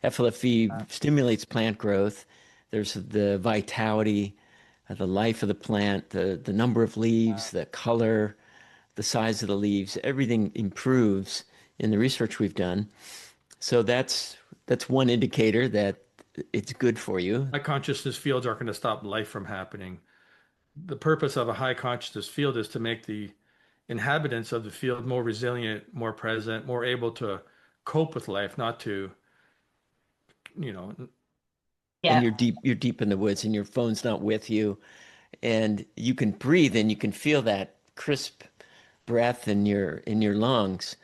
FLFE stimulates plant growth. There's the vitality, the life of the plant, the number of leaves, the color, the size of the leaves, everything improves in the research we've done. So that's one indicator that it's good for you. High consciousness fields aren't going to stop life from happening. The purpose of a high consciousness field is to make the inhabitants of the field more resilient, more present, more able to cope with life, not to, you know, And Yeah. you're deep in the woods and your phone's not with you and you can breathe and you can feel that crisp breath in your lungs.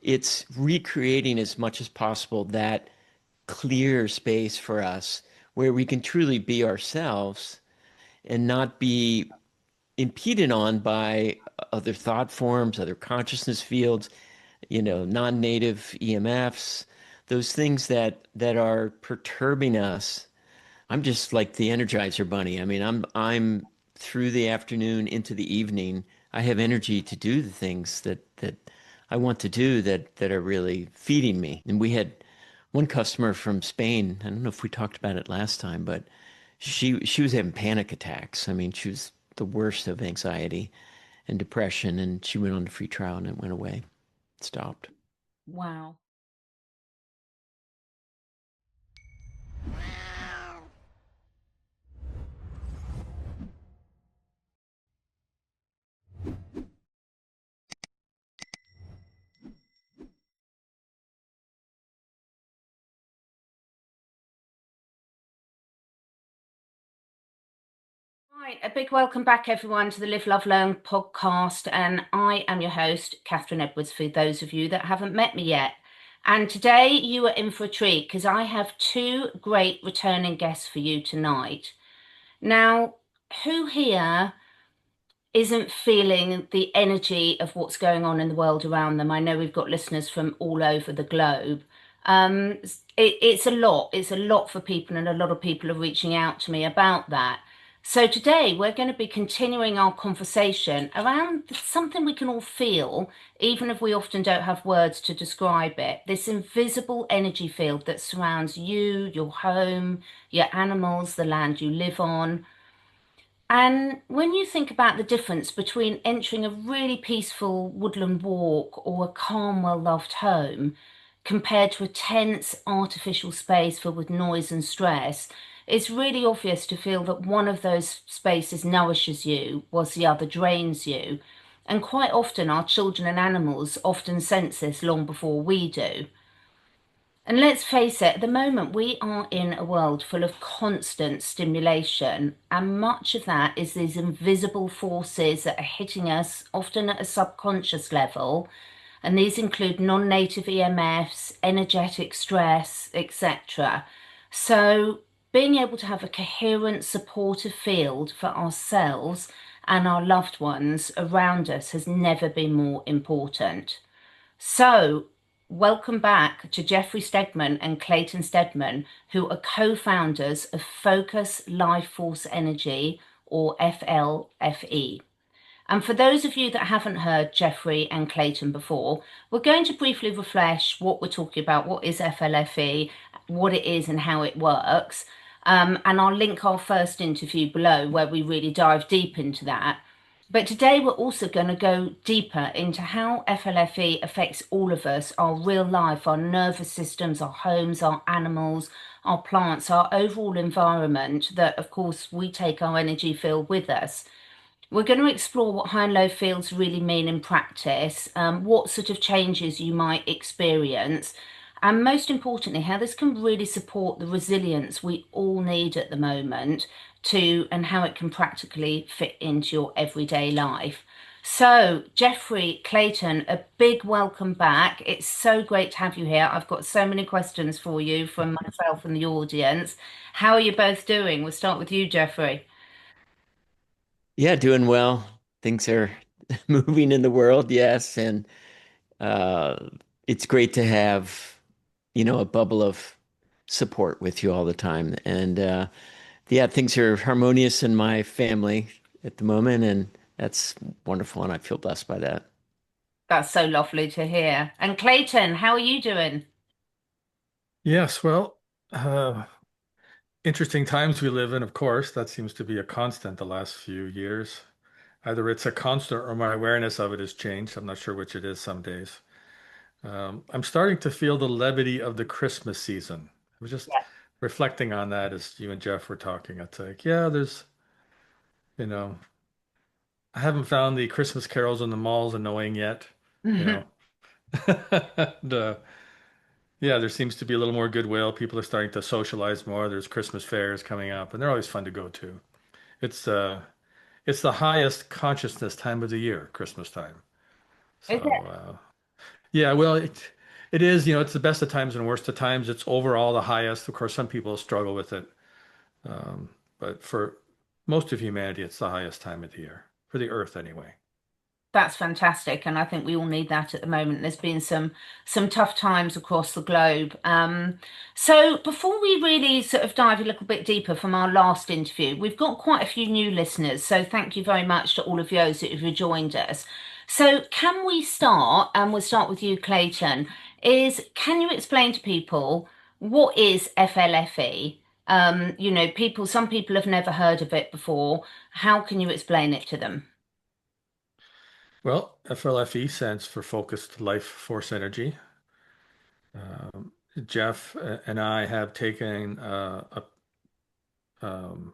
It's recreating as much as possible that clear space for us where we can truly be ourselves and not be impeded on by other thought forms, other consciousness fields, non-native EMFs, those things that are perturbing us. I'm just like the Energizer Bunny. I mean, I'm through the afternoon into the evening. I have energy to do the things that I want to do that are really feeding me. And we had one customer from Spain. I don't know if we talked about it last time, but she was having panic attacks. I mean, she was the worst of anxiety and depression, and she went on a free trial and it went away. It stopped. Wow. Right, a big welcome back, everyone, to the Live, Love, Learn podcast. And I am your host, Catherine Edwards, for those of you that haven't met me yet. And today you are in for a treat because I have two great returning guests for you tonight. Now, who here isn't feeling the energy of what's going on in the world around them? I know we've got listeners from all over the globe. It's a lot. It's a lot for people, and a lot of people are reaching out to me about that. So today we're going to be continuing our conversation around something we can all feel, even if we often don't have words to describe it. This invisible energy field that surrounds you, your home, your animals, the land you live on. And when you think about the difference between entering a really peaceful woodland walk or a calm, well-loved home compared to a tense, artificial space filled with noise and stress, it's really obvious to feel that one of those spaces nourishes you whilst the other drains you. And quite often, our children and animals often sense this long before we do. And let's face it, at the moment, we are in a world full of constant stimulation, and much of that is these invisible forces that are hitting us, often at a subconscious level. And these include non-native EMFs, energetic stress, etc. So, being able to have a coherent, supportive field for ourselves and our loved ones around us has never been more important. So, welcome back to Jeffrey Stegman and Clayton Stedman, who are co-founders of Focus Life Force Energy, or FLFE. And for those of you that haven't heard Jeffrey and Clayton before, we're going to briefly refresh what we're talking about, what is FLFE, what it is and how it works. And I'll link our first interview below where we really dive deep into that. But today we're also going to go deeper into how FLFE affects all of us, our real life, our nervous systems, our homes, our animals, our plants, our overall environment that, of course, we take our energy field with us. We're going to explore what high and low fields really mean in practice, what sort of changes you might experience, and most importantly, how this can really support the resilience we all need at the moment to, and how it can practically fit into your everyday life. So, Jeffrey, Clayton, a big welcome back. It's so great to have you here. I've got so many questions for you from myself and the audience. How are you both doing? We'll start with you, Jeffrey. Yeah, doing well. Things are moving in the world, yes, and uh, it's great to have, a bubble of support with you all the time. And yeah, things are harmonious in my family at the moment, and that's wonderful, and I feel blessed by that. That's so lovely to hear. And Clayton, how are you doing? yes, well, Uh, Interesting times we live in, of course. That seems to be a constant the last few years. Either it's a constant or my awareness of it has changed. I'm not sure which it is some days. I'm starting to feel the levity of the Christmas season. I was just reflecting on that as you and Jeff were talking. It's like, yeah, you know, I haven't found the Christmas carols in the malls annoying yet, you Yeah. know. And, yeah, there seems to be a little more goodwill. People are starting to socialize more. There's Christmas fairs coming up, and they're always fun to go to. It's uh, it's the highest consciousness time of the year, Christmas time. So, Is it? yeah, well, it is. It's the best of times and worst of times. It's overall the highest. Of course, some people struggle with it, um, but for most of humanity, it's the highest time of the year for the Earth, anyway. That's fantastic, and I think we all need that at the moment. There's been some tough times across the globe. So before we really sort of dive a little bit deeper from our last interview, we've got quite a few new listeners. So thank you very much to all of those that have joined us. So can we start, and we'll start with you, Clayton, can you explain to people what is FLFE? Some people have never heard of it before. How can you explain it to them? Well, FLFE stands for Focused Life Force Energy. Um, Jeff and I have taken um,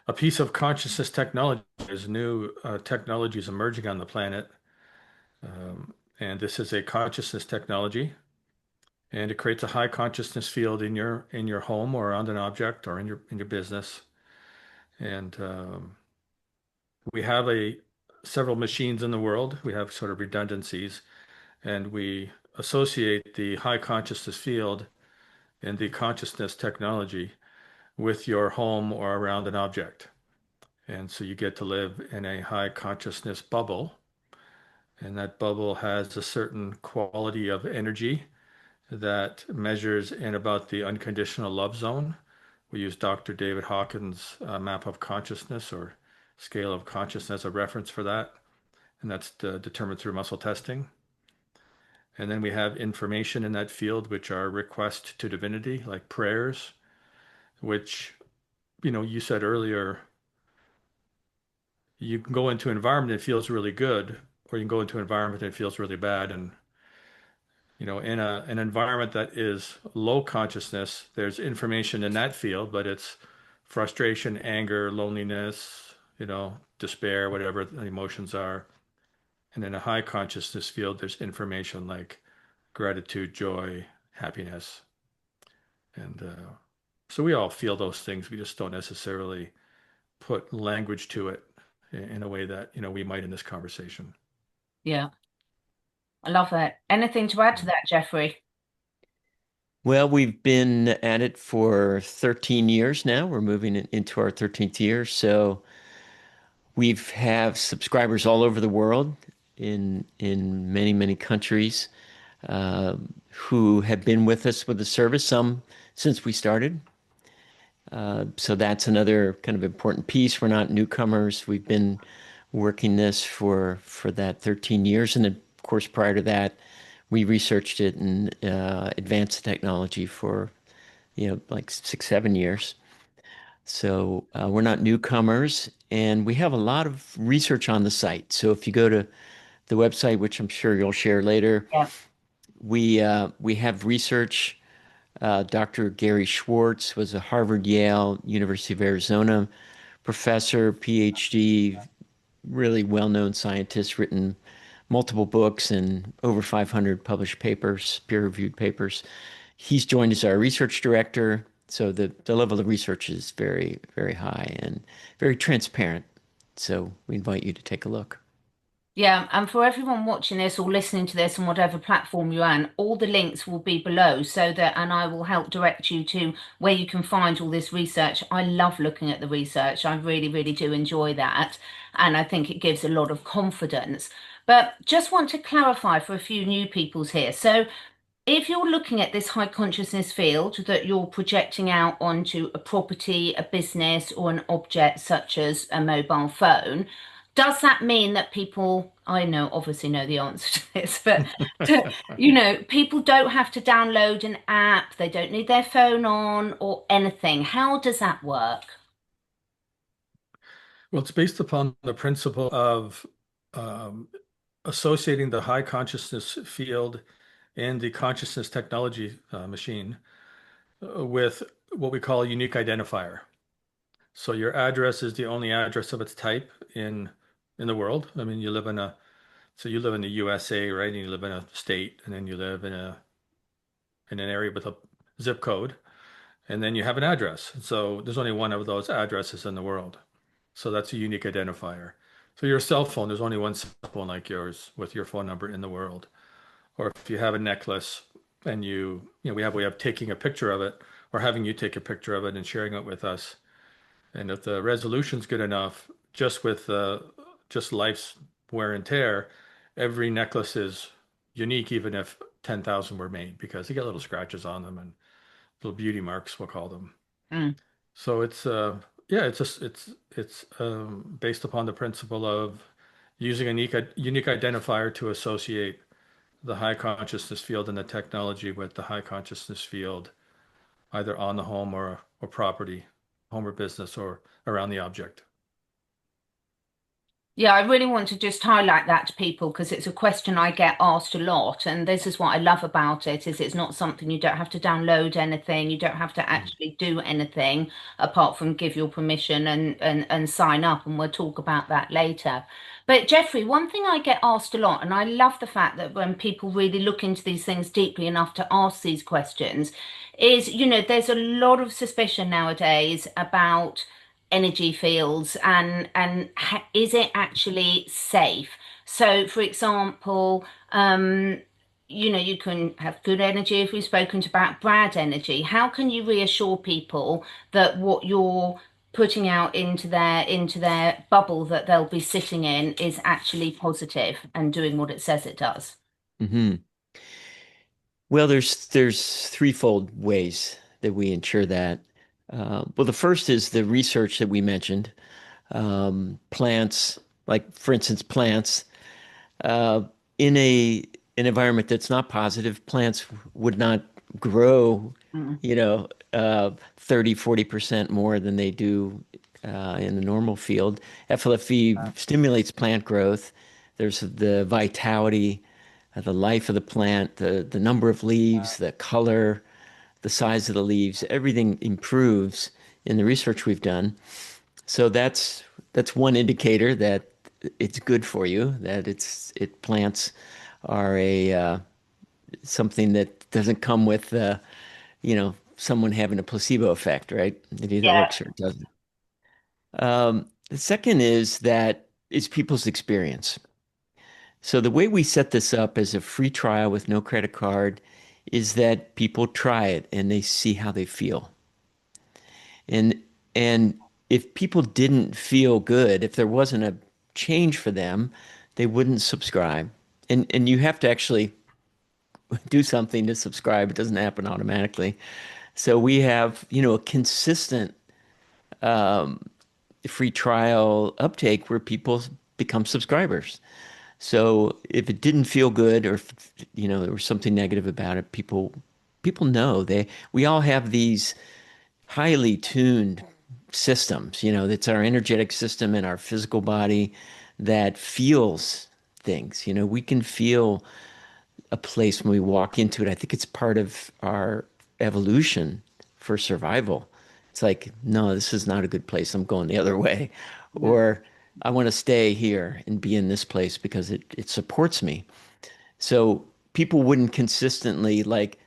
a piece of consciousness technology. There's new technologies emerging on the planet, and this is a consciousness technology, and it creates a high consciousness field in your home or around an object or in your business. And we have a several machines in the world. We have sort of redundancies, and we associate the high consciousness field and the consciousness technology with your home or around an object. And so you get to live in a high consciousness bubble. And that bubble has a certain quality of energy that measures in about the unconditional love zone. We use Dr. David Hawkins' map of consciousness or scale of consciousness as a reference for that. And that's determined through muscle testing. And then we have information in that field, which are requests to divinity, like prayers, which, you said earlier, you can go into an environment that feels really good, or you can go into an environment that feels really bad. And, in an environment that is low consciousness, there's information in that field, but it's frustration, anger, loneliness, despair, whatever the emotions are. And in a high consciousness field, there's information like gratitude, joy, happiness. And so we all feel those things. We just don't necessarily put language to it in a way that, we might in this conversation. Yeah. I love it. Anything to add to Yeah. that, Jeffrey? Well, we've been at it for 13 years now. We're moving into our 13th year. So we've have subscribers all over the world in many, many countries who have been with us with the service, some since we started. So that's another kind of important piece. We're not newcomers. We've been working this for that 13 years. And of course, prior to that, we researched it and advanced the technology for, like 6, 7 years. So we're not newcomers, and we have a lot of research on the site. So if you go to the website, which I'm sure you'll share later, Yeah. we have research. Dr. Gary Schwartz was a Harvard, Yale, University of Arizona professor, PhD, really well-known scientist, written multiple books and over 500 published papers, peer-reviewed papers. He's joined as our research director. So the level of research is very, very high and very transparent. So we invite you to take a look. Yeah, and for everyone watching this or listening to this on whatever platform you're on, all the links will be below and I will help direct you to where you can find all this research. I love looking at the research. I really, really do enjoy that. And I think it gives a lot of confidence. But just want to clarify for a few new peoples here. So if you're looking at this high consciousness field that you're projecting out onto a property, a business, or an object such as a mobile phone, Does that mean that people, I know, obviously know the answer to this, but people don't have to download an app, they don't need their phone on or anything. How does that work? Well, it's based upon the principle of um, associating the high consciousness field and the consciousness technology machine with what we call a unique identifier. So your address is the only address of its type in the world. I mean, you live in the USA, right? And you live in a state, and then you live in an area with a zip code, and then you have an address. So there's only one of those addresses in the world. So that's a unique identifier. So your cell phone, there's only one cell phone like yours with your phone number in the world. Or if you have a necklace and we have a way of taking a picture of it or having you take a picture of it and sharing it with us. And if the resolution's good enough, just with just life's wear and tear, every necklace is unique, even if 10,000 were made, because they get little scratches on them and little beauty marks, we'll call them. Mm. So it's yeah, it's just it's based upon the principle of using a unique identifier to associate the high consciousness field and the technology with the high consciousness field, either on the home or property, home or business, or around the object. Yeah, I really want to just highlight that to people because it's a question I get asked a lot. And this is what I love about it is it's not something you don't have to download anything. You don't have to actually do anything apart from give your permission and sign up. And we'll talk about that later. But Jeffrey, one thing I get asked a lot, and I love the fact that when people really look into these things deeply enough to ask these questions, is, there's a lot of suspicion nowadays about energy fields and is it actually safe? So, for example, you can have good energy if we've spoken about bad energy. How can you reassure people that what you're putting out into their bubble that they'll be sitting in is actually positive and doing what it says it does? Hmm. Well, there's threefold ways that we ensure that. Well, the first is the research that we mentioned. Plants, like for instance, plants uh, in an environment that's not positive, plants would not grow, Mm. 30, 40% more than they do in the normal field. FLFE stimulates plant growth. There's the vitality, the life of the plant, the number of leaves, the color, the size of the leaves, everything improves in the research we've done. So that's one indicator that it's good for you, that plants are a something that doesn't come with someone having a placebo effect, right? It either Yeah. works or it doesn't. The second is people's experience. So the way we set this up as a free trial with no credit card is that people try it and they see how they feel. And and if people didn't feel good, if there wasn't a change for them, they wouldn't subscribe. And you have to actually do something to subscribe. It doesn't happen automatically. So we have, a consistent free trial uptake where people become subscribers. So if it didn't feel good or if, there was something negative about it, people know we all have these highly tuned systems, that's our energetic system in our physical body that feels things. We can feel a place when we walk into it. I think it's part of our evolution for survival. It's like, no, this is not a good place. I'm going the other way. Yeah. Or I want to stay here and be in this place because it supports me. So people wouldn't consistently like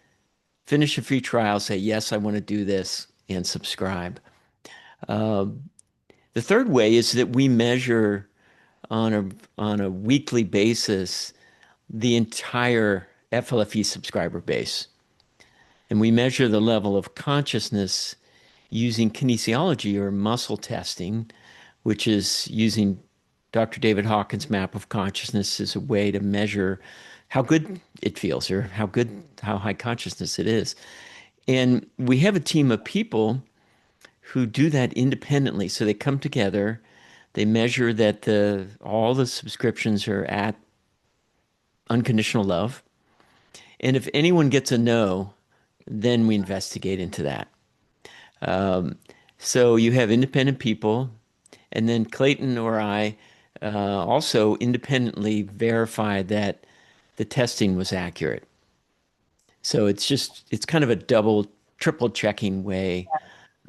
finish a free trial, say, yes, I want to do this and subscribe. The third way is that we measure on a weekly basis the entire FLFE subscriber base. And we measure the level of consciousness using kinesiology or muscle testing, which is using Dr. David Hawkins' map of consciousness as a way to measure how good it feels or how high consciousness it is. And we have a team of people who do that independently. So they come together, They measure that all the subscriptions are at unconditional love. And if anyone gets a no, then we investigate into that. So you have independent people, and then Clayton or I also independently verify that the testing was accurate. So it's kind of a double, triple checking way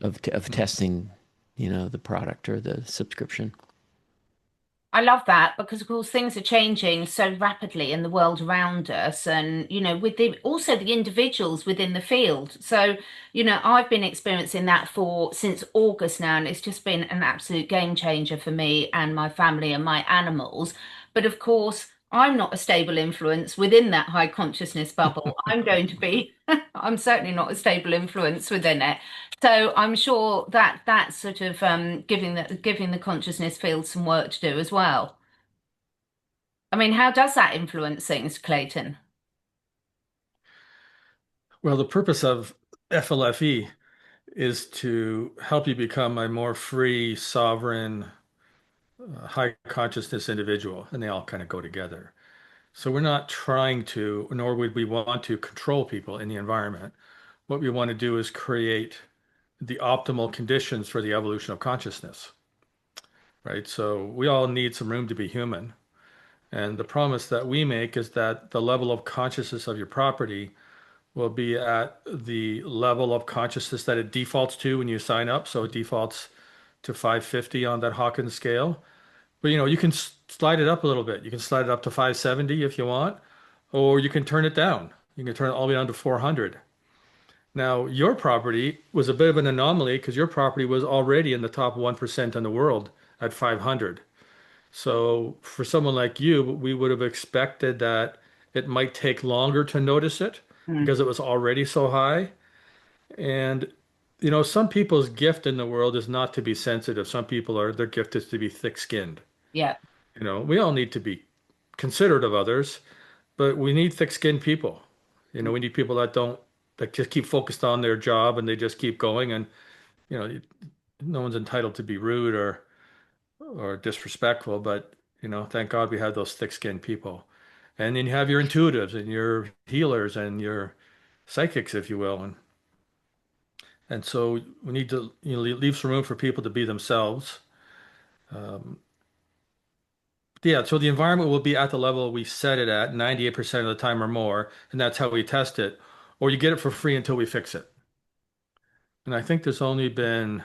of testing, the product or the subscription. I love that because, of course, things are changing so rapidly in the world around us, and with also the individuals within the field. So, I've been experiencing that for since August now, and it's just been an absolute game changer for me and my family and my animals. But of course, I'm not a stable influence within that high consciousness bubble. I'm going to be, I'm certainly not a stable influence within it. So I'm sure that that's sort of giving the consciousness field some work to do as well. I mean, how does that influence things, Clayton? Well, the purpose of FLFE is to help you become a more free, sovereign, high consciousness individual, and they all kind of go together. So we're not trying to, nor would we want to control people in the environment. What we want to do is create the optimal conditions for the evolution of consciousness, right? So we all need some room to be human. And the promise that we make is that the level of consciousness of your property will be at the level of consciousness that it defaults to when you sign up. So it defaults to 550 on that Hawkins scale. But you can slide it up a little bit. You can slide it up to 570 if you want, or you can turn it down. You can turn it all the way down to 400. Now, your property was a bit of an anomaly because your property was already in the top 1% in the world at 500. So for someone like you, we would have expected that it might take longer to notice it Mm. because it was already so high. And some people's gift in the world is not to be sensitive. Some people their gift is to be thick-skinned. Yeah, We all need to be considerate of others, but we need thick-skinned people. We need people that just keep focused on their job and they just keep going. And you know, no one's entitled to be rude or disrespectful, but thank God we have those thick-skinned people. And then you have your intuitives and your healers and your psychics, if you will. And so we need to leave some room for people to be themselves. Um, Yeah, so the environment will be at the level we set it at 98% of the time or more, and that's how we test it. Or you get it for free until we fix it. And I think there's only been,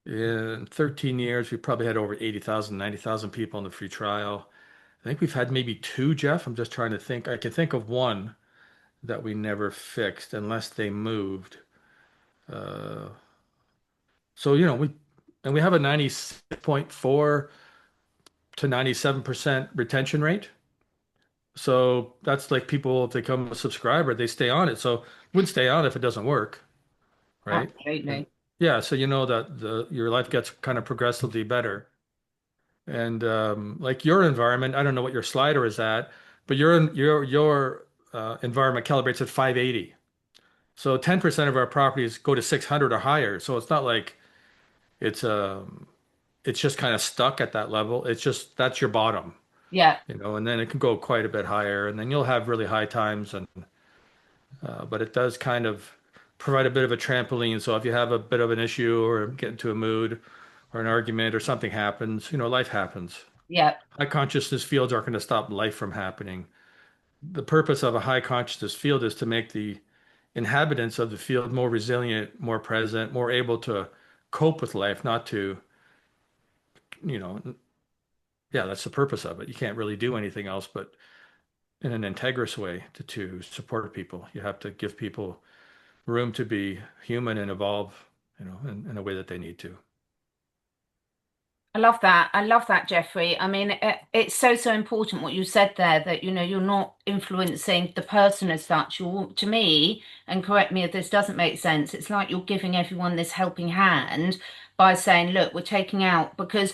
in 13 years, we've probably had over 80,000, 90,000 people in the free trial. I think we've had maybe two, Jeff. I'm just trying to think. I can think of one that we never fixed unless they moved. Uh, so, we have a 96.4 to 97% retention rate. So that's like people, if they become a subscriber, they stay on it. So wouldn't stay on if it doesn't work, right? And absolutely. yeah, so you know that your life gets kind of progressively better. And like your environment, I don't know what your slider is at, but your environment calibrates at 580. So 10% of our properties go to 600 or higher. So it's not like it's it's just kind of stuck at that level. It's just that's your bottom. Yeah, And then it can go quite a bit higher, and then you'll have really high times, and but it does kind of provide a bit of a trampoline. So if you have a bit of an issue or get into a mood or an argument or something happens, life happens. yeah. High consciousness fields aren't going to stop life from happening. The purpose of a high consciousness field is to make the inhabitants of the field more resilient, more present, more able to cope with life, not to, you know, yeah, that's the purpose of it. You can't really do anything else but in an integrous way to support people. You have to give people room to be human and evolve, in a way that they need to. I love that. I love that, Jeffrey. I mean, it's so important what you said there that, you're not influencing the person as such. To me, and correct me if this doesn't make sense, it's like you're giving everyone this helping hand by saying, look, we're taking out because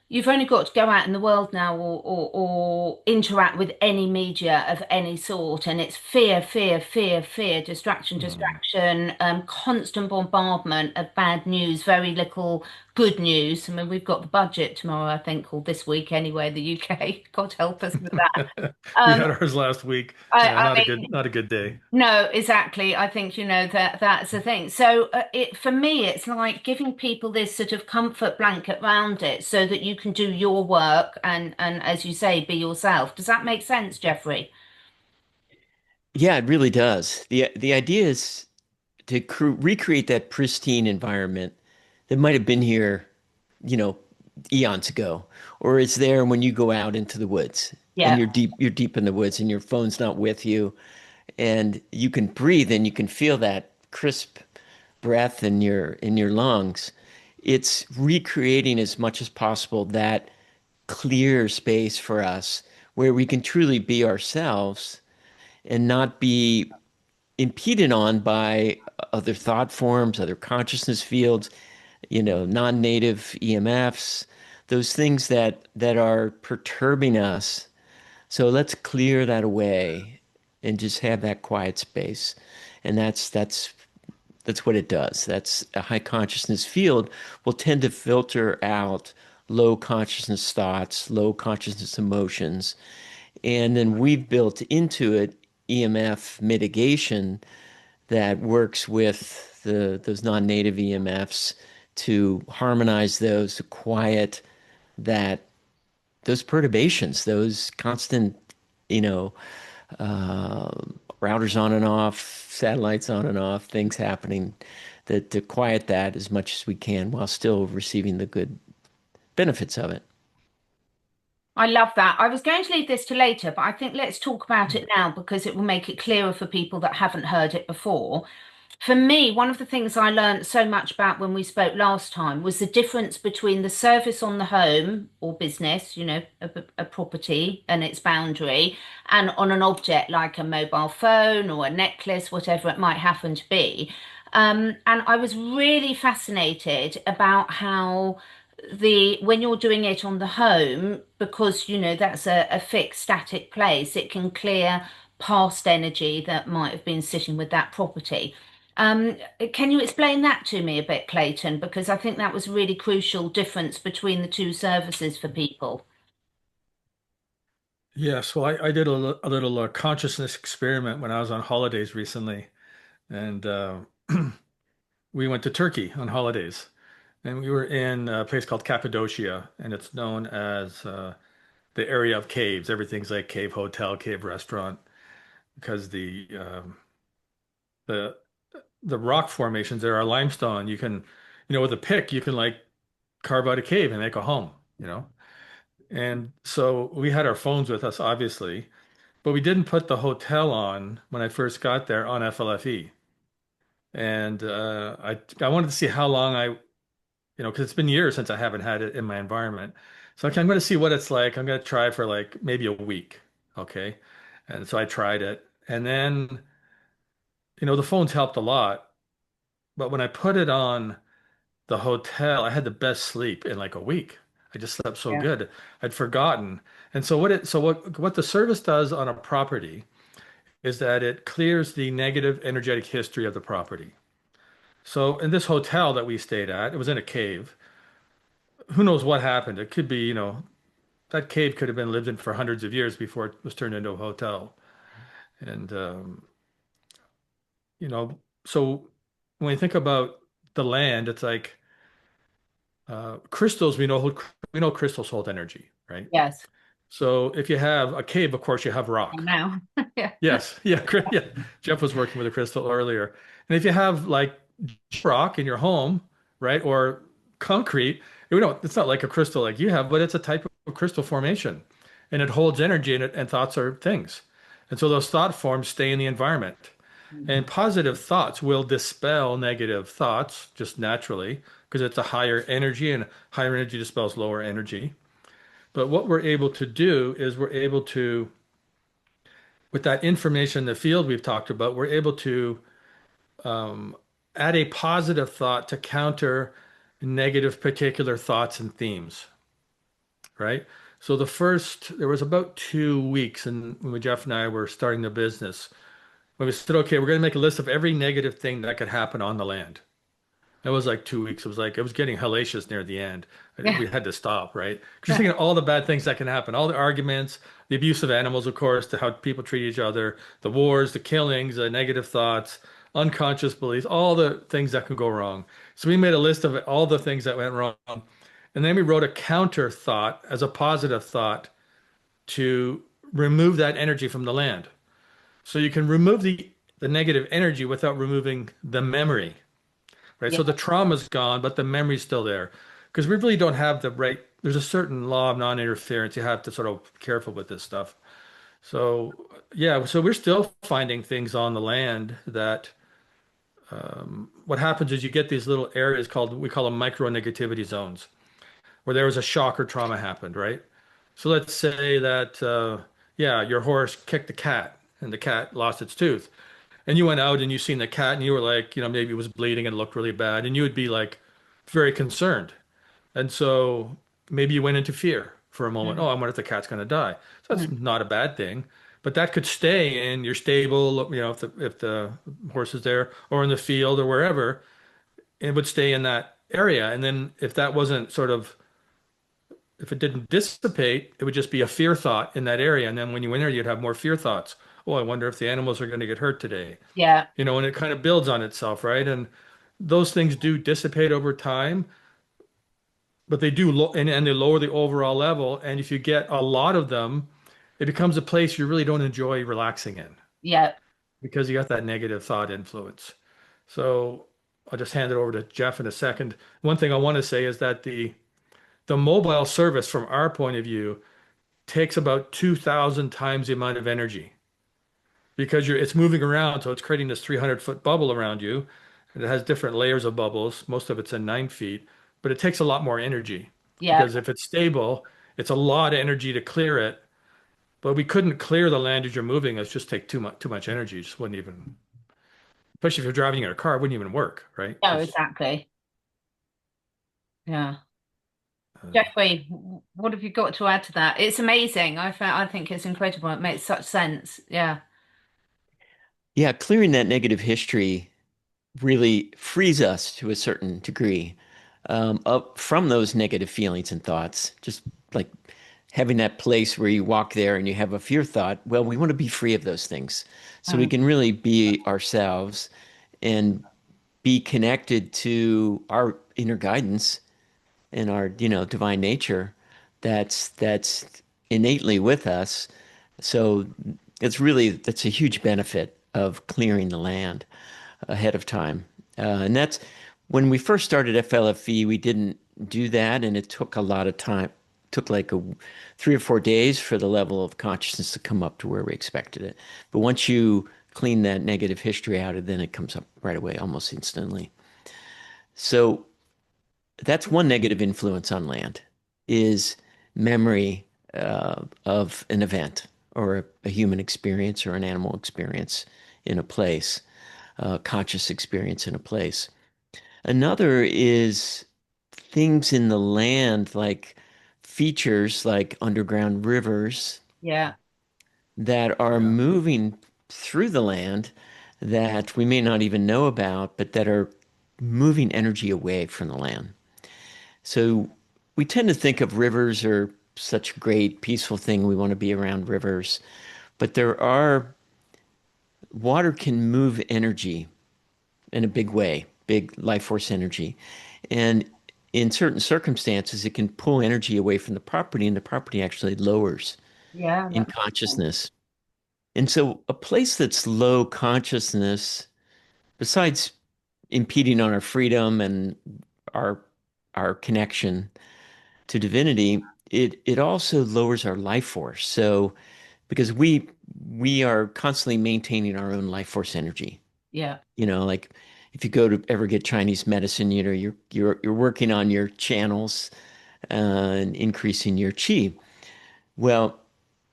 you've only got to go out in the world now or interact with any media of any sort, and it's fear, fear, fear, fear, distraction, Mm. distraction, constant bombardment of bad news, very little good news. I mean, we've got the budget tomorrow, I think, or this week anyway, the UK. God help us with that. We Um, had ours last week. Yeah, I not a mean, good, not a good day. no, exactly. I think, that that's the thing. So for me, it's like giving people this sort of comfort blanket around it so that you can do your work and as you say, be yourself. Does that make sense, Jeffrey? Yeah, it really does. The idea is to recreate that pristine environment that might have been here, you know, eons ago, or it's there when you go out into the woods and Yeah. you're deep in the woods and your phone's not with you and you can breathe and you can feel that crisp breath in your lungs. It's recreating as much as possible that clear space for us where we can truly be ourselves and not be impeded on by other thought forms, other consciousness fields, non-native EMFs, those things that are perturbing us. So let's clear that away and just have that quiet space. And that's what it does. That's a high consciousness field will tend to filter out low consciousness thoughts, low consciousness emotions. And then we've built into it EMF mitigation that works with those non-native EMFs to harmonize those, to quiet that those perturbations, those constant, you know, uh, routers on and off, satellites on and off, things happening, that to quiet that as much as we can while still receiving the good benefits of it. I love that. I was going to leave this to later, but I think let's talk about it now because it will make it clearer for people that haven't heard it before. For me, one of the things I learned so much about when we spoke last time was the difference between the service on the home or business, a property and its boundary, and on an object like a mobile phone or a necklace, whatever it might happen to be. And I was really fascinated about how when you're doing it on the home, because that's a fixed static place, it can clear past energy that might have been sitting with that property. Um, can you explain that to me a bit, Clayton? Because I think that was a really crucial difference between the two services for people. Yes, well, I did a little consciousness experiment when I was on holidays recently, and we went to Turkey on holidays, and we were in a place called Cappadocia, and it's known as the area of caves. Everything's like cave hotel, cave restaurant, because the the rock formations there are limestone. You can, with a pick, you can like carve out a cave and make a home. And so we had our phones with us, obviously, but we didn't put the hotel on when I first got there on FLFE. And I wanted to see how long because it's been years since I haven't had it in my environment. So okay, I'm going to see what it's like. I'm going to try for like maybe a week. Okay. And so I tried it. And then, the phones helped a lot. But when I put it on the hotel, I had the best sleep in like a week. I just slept so Yeah. good. I'd forgotten. And so what the service does on a property is that it clears the negative energetic history of the property. So in this hotel that we stayed at, it was in a cave. Who knows what happened? It could be, that cave could have been lived in for hundreds of years before it was turned into a hotel. And you know, so when you think about the land, it's like crystals. We know crystals hold energy, right? Yes. So if you have a cave, of course you have rock. Now. Yeah. Yes, yeah, yeah. Jeff was working with a crystal earlier, and if you have like rock in your home, right, or concrete, it's not like a crystal like you have, but it's a type of crystal formation, and it holds energy, and thoughts are things, and so those thought forms stay in the environment, and positive thoughts will dispel negative thoughts just naturally because it's a higher energy, and higher energy dispels lower energy. But what we're able to do is we're able to, with that information in the field we've talked about, we're able to um, add a positive thought to counter negative particular thoughts and themes. right? So there was about 2 weeks, and when Jeff and I were starting the business, when we said, okay, we're going to make a list of every negative thing that could happen on the land. It was like 2 weeks. It was getting hellacious near the end. Yeah. We had to stop, right? Because you're thinking of all the bad things that can happen, all the arguments, the abuse of animals, of course, to how people treat each other, the wars, the killings, the negative thoughts, unconscious beliefs, all the things that could go wrong. So we made a list of all the things that went wrong. And then we wrote a counter thought as a positive thought to remove that energy from the land. So you can remove the negative energy without removing the memory, right? Yeah. So the trauma's gone, but the memory's still there. Because we really don't have the right, there's a certain law of non-interference. You have to sort of be careful with this stuff. So yeah, so we're still finding things on the land that what happens is you get these little areas we call them micro negativity zones, where there was a shock or trauma happened, right? So let's say that, yeah, your horse kicked the cat and the cat lost its tooth. And you went out and you seen the cat and you were like, maybe it was bleeding and it looked really bad. And you would be like very concerned. And so maybe you went into fear for a moment. Mm. Oh, I wonder if the cat's going to die. So that's Mm. not a bad thing. But that could stay in your stable, if the horse is there or in the field or wherever, it would stay in that area. And then if that wasn't if it didn't dissipate, it would just be a fear thought in that area. And then when you went there, you'd have more fear thoughts. Oh, I wonder if the animals are going to get hurt today. Yeah. And it kind of builds on itself, right? And those things do dissipate over time, but they do, and they lower the overall level. And if you get a lot of them, it becomes a place you really don't enjoy relaxing in Yeah. because you got that negative thought influence. So I'll just hand it over to Jeff in a second. One thing I want to say is that the mobile service, from our point of view, takes about 2,000 times the amount of energy because it's moving around, so it's creating this 300-foot bubble around you. And it has different layers of bubbles. Most of it's in 9 feet, but it takes a lot more energy Yeah. because if it's stable, it's a lot of energy to clear it. But we couldn't clear the land as you're moving. It's just take too much energy. It just wouldn't even, especially if you're driving in a car, it wouldn't even work, right? No, Because exactly. Yeah. uh, Jeffrey, what have you got to add to that? It's amazing. I think it's incredible. It makes such sense. Yeah. Yeah, clearing that negative history really frees us to a certain degree up from those negative feelings and thoughts. Just like having that place where you walk there and you have a fear thought. Well, we want to be free of those things so we Mm. can really be ourselves and be connected to our inner guidance and our, divine nature that's innately with us. So that's a huge benefit of clearing the land ahead of time. And that's when we first started FLFE, we didn't do that, and it took a lot of time. It took like 3 or 4 days for the level of consciousness to come up to where we expected it. But once you clean that negative history out, then it comes up right away, almost instantly. So that's one negative influence on land is memory of an event or a human experience or an animal experience in a place, conscious experience in a place. Another is things in the land like features like underground rivers Yeah. that are yeah, moving through the land that we may not even know about, but that are moving energy away from the land. So we tend to think of rivers are such a great, peaceful thing. We want to be around rivers. But water can move energy in a big way, big life force energy. And in certain circumstances, it can pull energy away from the property, and the property actually lowers Yeah. in That makes sense. consciousness. And so a place that's low consciousness, besides impeding on our freedom and our our connection to divinity, it also lowers our life force. So because we are constantly maintaining our own life force energy. Yeah. Like if you go to ever get Chinese medicine, you're working on your channels and increasing your qi. Well,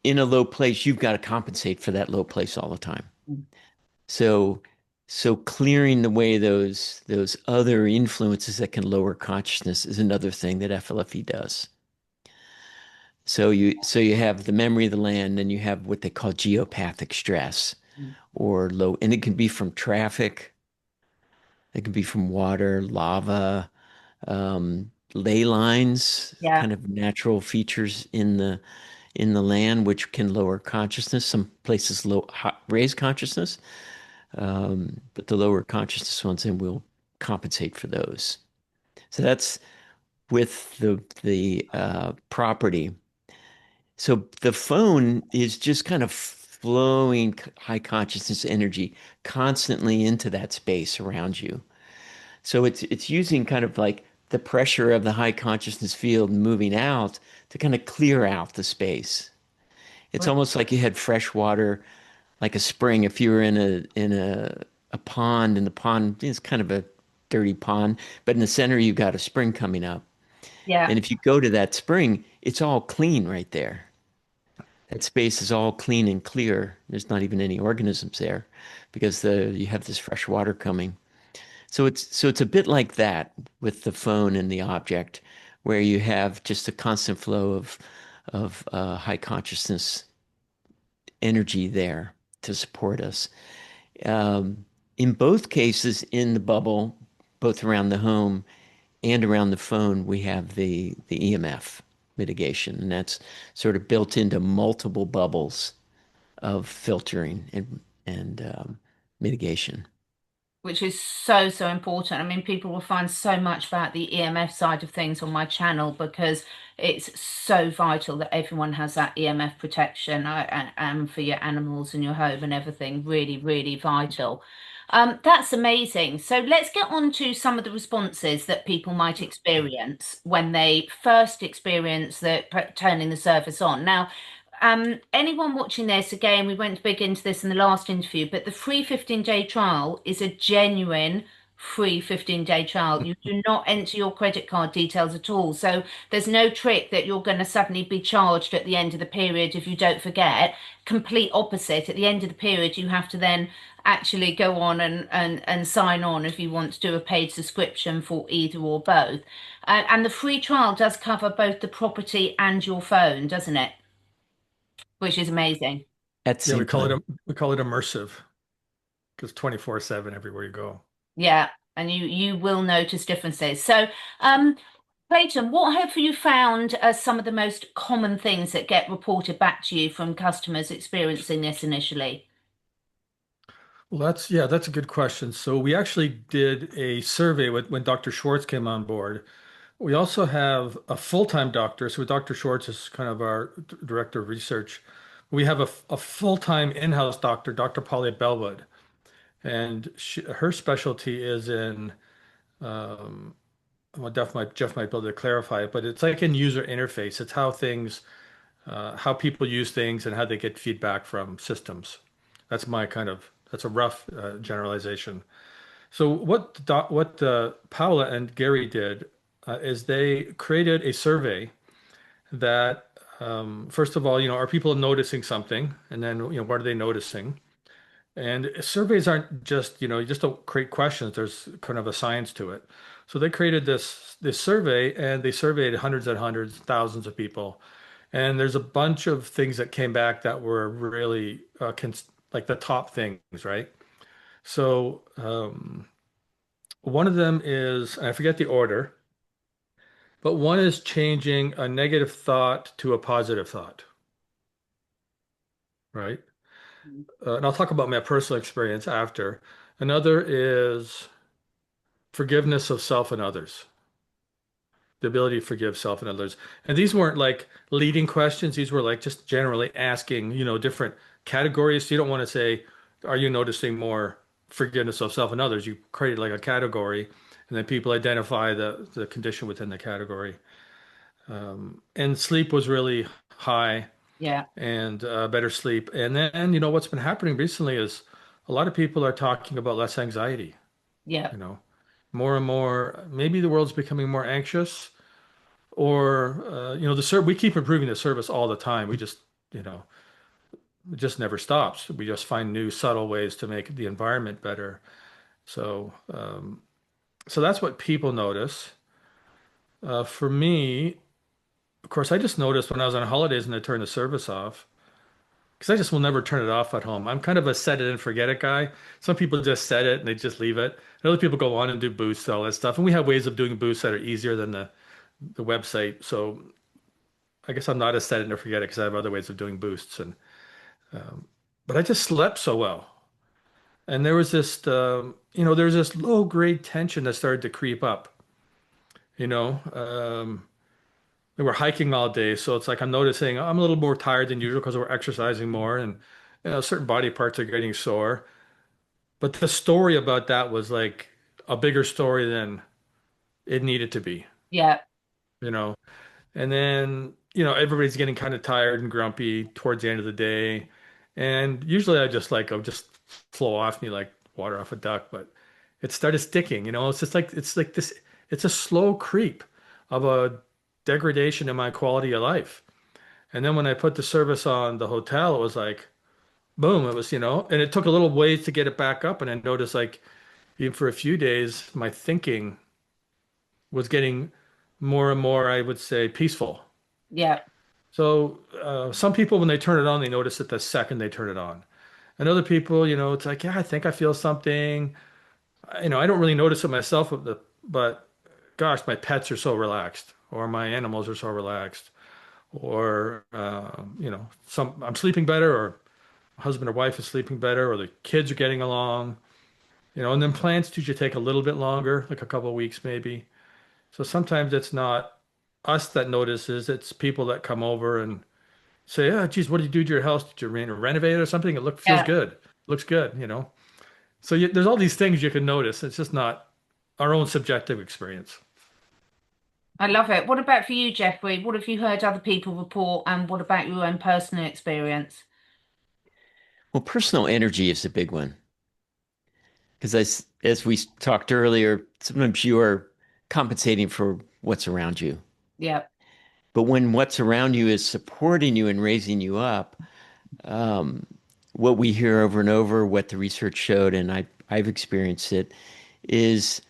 in a low place, you've got to compensate for that low place all the time. Mm. So so clearing away those other influences that can lower consciousness is another thing that FLFE does. So you have the memory of the land, and you have what they call geopathic stress Mm. or low, and it can be from traffic, it can be from water, lava, ley lines, Yeah, kind of natural features in the land, which can lower consciousness. Some places raise consciousness, but the lower consciousness ones, and will compensate for those. So that's with the property. So the phone is just kind of flowing high consciousness energy constantly into that space around you. So it's using kind of like the pressure of the high consciousness field moving out to kind of clear out the space. It's right. almost like you had fresh water, like a spring. If you were in a pond, and the pond is kind of a dirty pond, but in the center you've got a spring coming up. Yeah, And if you go to that spring, it's all clean right there. That space is all clean and clear. There's not even any organisms there because you have this fresh water coming. So it's a bit like that with the phone and the object, where you have just a constant flow of high consciousness energy there to support us. Um, in both cases, in the bubble, both around the home and around the phone, we have the EMF mitigation, and that's sort of built into multiple bubbles of filtering and mitigation. which is so, so important. I mean, people will find so much about the EMF side of things on my channel because it's so vital that everyone has that EMF protection and for your animals and your home and everything. Really, really vital. That's amazing. So let's get on to some of the responses that people might experience when they first experience turning the service on. Now, anyone watching this, again, we went big into this in the last interview, but the free 15-day trial is a genuine free 15-day trial. You do not enter your credit card details at all. So there's no trick that you're going to suddenly be charged at the end of the period if you don't forget. Complete opposite. At the end of the period, you have to then actually go on and sign on if you want to do a paid subscription for either or both. And the free trial does cover both the property and your phone, doesn't it? Which is amazing. At the Yeah, same time. we call it immersive because 24/7 everywhere you go. Yeah, and you will notice differences. So, Clayton, what have you found as some of the most common things that get reported back to you from customers experiencing this initially? Well, that's a good question. So we actually did a survey when Dr. Schwartz came on board. We also have a full-time doctor. So Dr. Schwartz is kind of our director of research. We have a full-time in-house doctor, Dr. Polly Bellwood, and her specialty is in well, Jeff might be able to clarify it, but it's like in user interface. It's how people use things and how they get feedback from systems. That's a rough generalization. So what Paula and Gary did is they created a survey that first of all, are people noticing something, and then what are they noticing? And surveys aren't just, you just don't create questions. There's kind of a science to it. So they created this survey, and they surveyed hundreds and hundreds, thousands of people. And there's a bunch of things that came back that were really like the top things, right? So one of them is, and I forget the order, but one is changing a negative thought to a positive thought, right? And I'll talk about my personal experience after. Another is forgiveness of self and others, the ability to forgive self and others. And these weren't like leading questions. These were like just generally asking, different categories. So you don't want to say, are you noticing more forgiveness of self and others? You create like a category, and then people identify the condition within the category. And sleep was really high, Yeah, and better sleep. And then, what's been happening recently is a lot of people are talking about less anxiety, yeah, you know, more and more. Maybe the world's becoming more anxious, or, we keep improving the service all the time. You know, it just never stops. We just find new subtle ways to make the environment better. So, so that's what people notice. For me, of course, I just noticed when I was on holidays and I turned the service off, because I just will never turn it off at home. I'm kind of a set it and forget it guy. Some people just set it and they just leave it. And other people go on and do boosts, all that stuff. And we have ways of doing boosts that are easier than the website. So I guess I'm not a set it and forget it because I have other ways of doing boosts. And but I just slept so well. And there was this, there was this low grade tension that started to creep up. You know, we were hiking all day, so it's like I'm noticing I'm a little more tired than usual because we're exercising more, and certain body parts are getting sore. But the story about that was like a bigger story than it needed to be, Yeah. you know. And then, everybody's getting kind of tired and grumpy towards the end of the day. And usually I'll just flow off me like water off a duck, but it started sticking, it's like this, it's a slow creep of a degradation in my quality of life. And then when I put the service on the hotel, it was like, boom, it was, and it took a little ways to get it back up. And I noticed like even for a few days, my thinking was getting more and more, I would say, peaceful. Yeah. So some people, when they turn it on, they notice it the second they turn it on. And other people, it's like, yeah, I think I feel something. I don't really notice it myself, but gosh, my pets are so relaxed, or my animals are so relaxed, or some I'm sleeping better, or husband or wife is sleeping better, or the kids are getting along. And then plants usually take a little bit longer, like a couple of weeks maybe. So sometimes it's not us that notices, it's people that come over and say, "Oh, geez, what did you do to your house? Did you renovate it or something? Feels Yeah. good, looks good." So there's all these things you can notice. It's just not our own subjective experience. I love it. What about for you, Jeffrey? What have you heard other people report, and what about your own personal experience? Well, personal energy is a big one because as we talked earlier, sometimes you are compensating for what's around you. Yeah. But when what's around you is supporting you and raising you up, um, what we hear over and over, what the research showed, and I've experienced it, is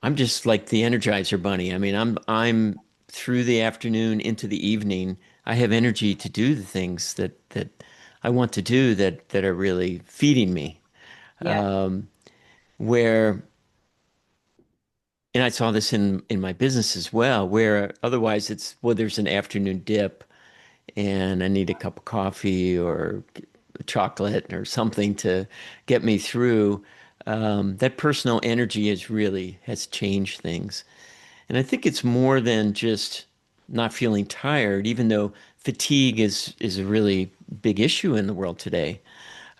I'm just like the Energizer Bunny. I mean, I'm through the afternoon into the evening. I have energy to do the things that I want to do that are really feeding me. Yeah. Where and I saw this in my business as well, where otherwise it's, well, there's an afternoon dip and I need a cup of coffee or chocolate or something to get me through. That personal energy has changed things. And I think it's more than just not feeling tired, even though fatigue is a really big issue in the world today,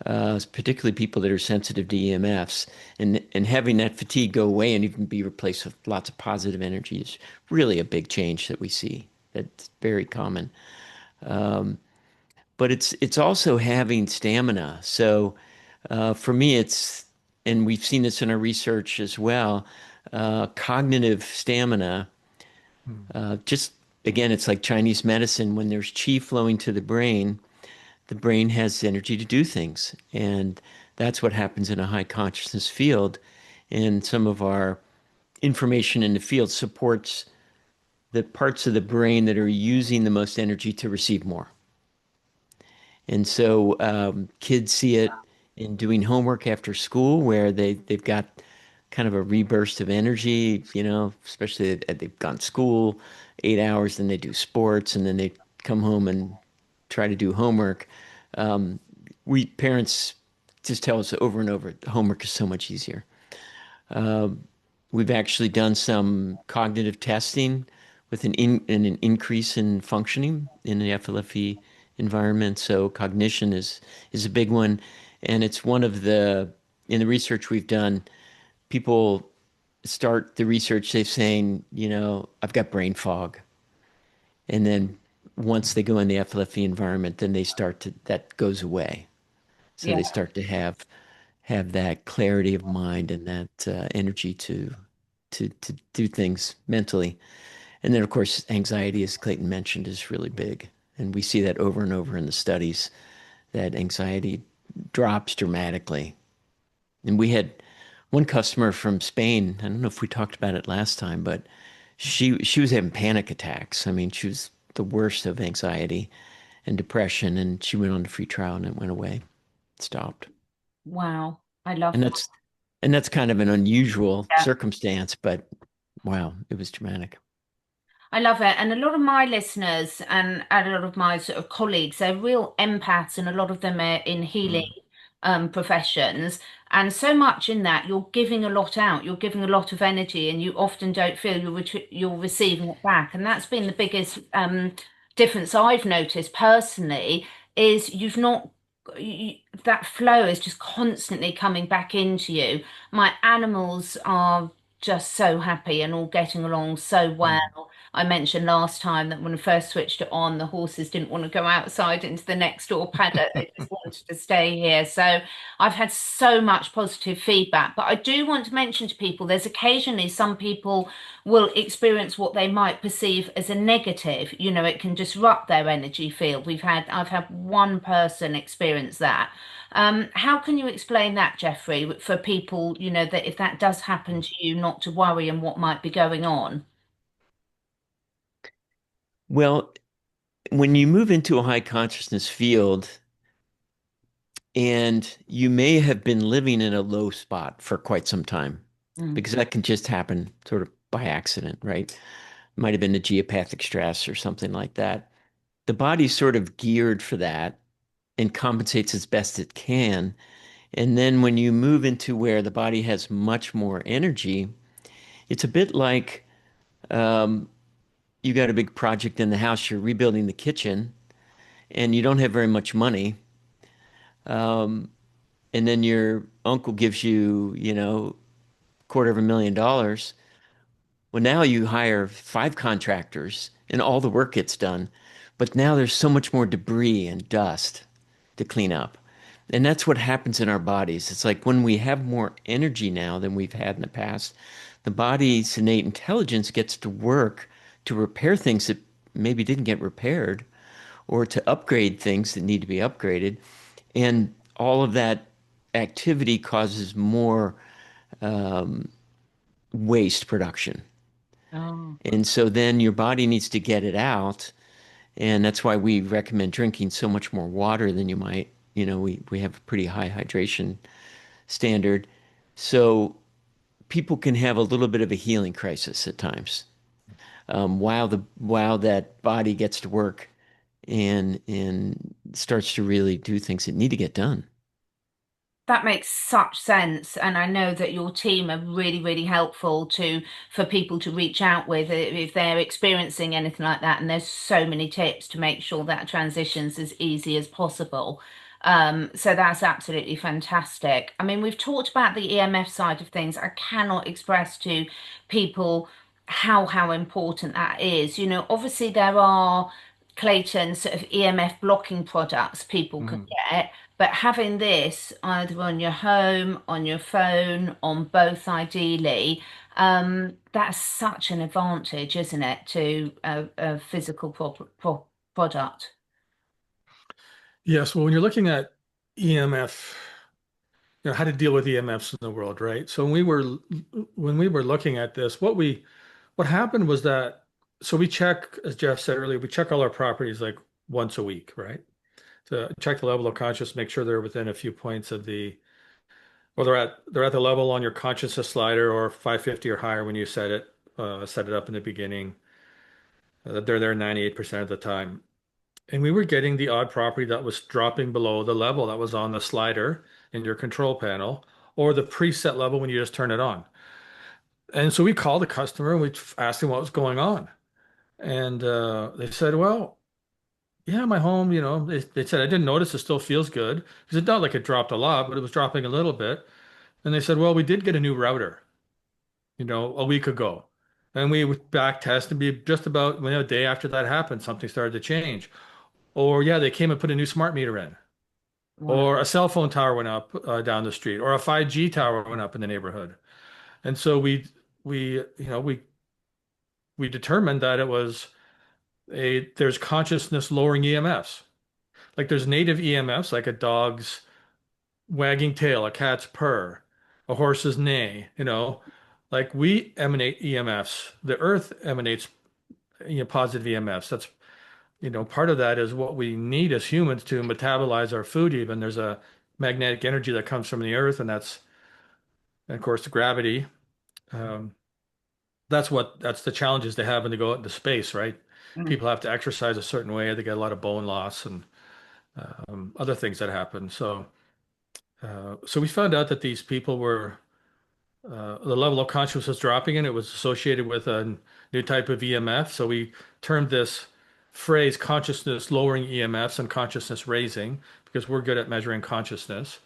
particularly people that are sensitive to EMFs. And having that fatigue go away and even be replaced with lots of positive energy is really a big change that we see. That's very common. But it's also having stamina. So for me, and we've seen this in our research as well, cognitive stamina. Hmm. Just again, it's like Chinese medicine. When there's qi flowing to the brain has energy to do things. And that's what happens in a high consciousness field. And some of our information in the field supports the parts of the brain that are using the most energy to receive more. And so kids see it in doing homework after school, where they've got kind of a reburst of energy, especially they've gone to school 8 hours, then they do sports, and then they come home and try to do homework. We parents just tell us over and over, homework is so much easier. We've actually done some cognitive testing with an increase in functioning in the FLFE environment. So cognition is a big one, and it's one of in the research we've done, people start the research, they're saying, I've got brain fog. And then once they go in the FLFE environment, then that goes away. So Yeah. they start to have that clarity of mind and that energy to do things mentally. And then, of course, anxiety, as Clayton mentioned, is really big. And we see that over and over in the studies, that anxiety drops dramatically. And we had one customer from Spain. I don't know if we talked about it last time, but she was having panic attacks. I mean, she was the worst of anxiety and depression, and she went on to free trial and it went away, stopped. Wow. I love And that. that's kind of an unusual Yeah. circumstance, but wow, it was dramatic. I love it. And a lot of my listeners and a lot of my sort of colleagues, they're real empaths, and a lot of them are in healing Mm. professions. And so much in that, you're giving a lot out, you're giving a lot of energy, and you often don't feel you're receiving it back. And that's been the biggest difference I've noticed personally, is you've not. You, that flow is just constantly coming back into you. My animals are just so happy and all getting along so well. Mm. I mentioned last time that when I first switched it on, the horses didn't want to go outside into the next door paddock. They just wanted to stay here. So I've had so much positive feedback. But I do want to mention to people there's occasionally some people will experience what they might perceive as a negative. You know, it can disrupt their energy field. I've had one person experience that. How can you explain that, Jeffrey, for people, you know, that if that does happen to you, not to worry and what might be going on? Well, when you move into a high consciousness field, and you may have been living in a low spot for quite some time, Mm. because that can just happen sort of by accident, right? Might have been a geopathic stress or something like that. The body's sort of geared for that and compensates as best it can. And then when you move into where the body has much more energy, it's a bit like um, you got a big project in the house, you're rebuilding the kitchen, and you don't have very much money. Um, and then your uncle gives you, $250,000. Well, now you hire 5 contractors and all the work gets done. But now there's so much more debris and dust to clean up. And that's what happens in our bodies. It's like when we have more energy now than we've had in the past, the body's innate intelligence gets to work to repair things that maybe didn't get repaired or to upgrade things that need to be upgraded. And all of that activity causes more waste production. Oh, And so then your body needs to get it out. And that's why we recommend drinking so much more water than you might. We have a pretty high hydration standard. So people can have a little bit of a healing crisis at times, while that body gets to work and starts to really do things that need to get done. that makes such sense. And I know that your team are really, really helpful to for people to reach out with if they're experiencing anything like that. And there's so many tips to make sure that transition's as easy as possible. So that's absolutely fantastic. I mean, we've talked about the EMF side of things. I cannot express to people how important that is. You know, obviously there are Clayton sort of EMF blocking products people can Mhm. get, but having this either on your home, on your phone, on both ideally, that's such an advantage, isn't it, to a physical product? Yes, well, when you're looking at EMF, how to deal with EMFs in the world, right? So when we were looking at this, what happened was that so we check, as Jeff said earlier, we check all our properties like once a week, right? To check the level of consciousness, make sure they're within a few points of or they're at the level on your consciousness slider or 550 or higher when you set it up in the beginning. They're there 98% of the time. And we were getting the odd property that was dropping below the level that was on the slider in your control panel or the preset level when you just turn it on. And so we called the customer and we asked him what was going on. And they said, well, yeah, my home, they said, I didn't notice it still feels good. Because it's not like it dropped a lot, but it was dropping a little bit. And they said, well, we did get a new router, a week ago. And we would back test and be just about, a day after that happened, something started to change. Or yeah, they came and put a new smart meter in. Wow. Or a cell phone tower went up down the street, or a 5G tower went up in the neighborhood. And so we we determined that it was there's consciousness lowering EMFs. Like there's native EMFs, like a dog's wagging tail, a cat's purr, a horse's neigh, Like we emanate EMFs, the Earth emanates, positive EMFs. That's, part of that is what we need as humans to metabolize our food. Even there's a magnetic energy that comes from the Earth, and that's, and of course, gravity. Um, that's the challenges they have when they go out into space, right? Mm. People have to exercise a certain way. They get a lot of bone loss and other things that happen. So we found out that these people were the level of consciousness was dropping, and it was associated with a new type of EMF. So we termed this phrase consciousness lowering EMFs and consciousness raising because we're good at measuring consciousness.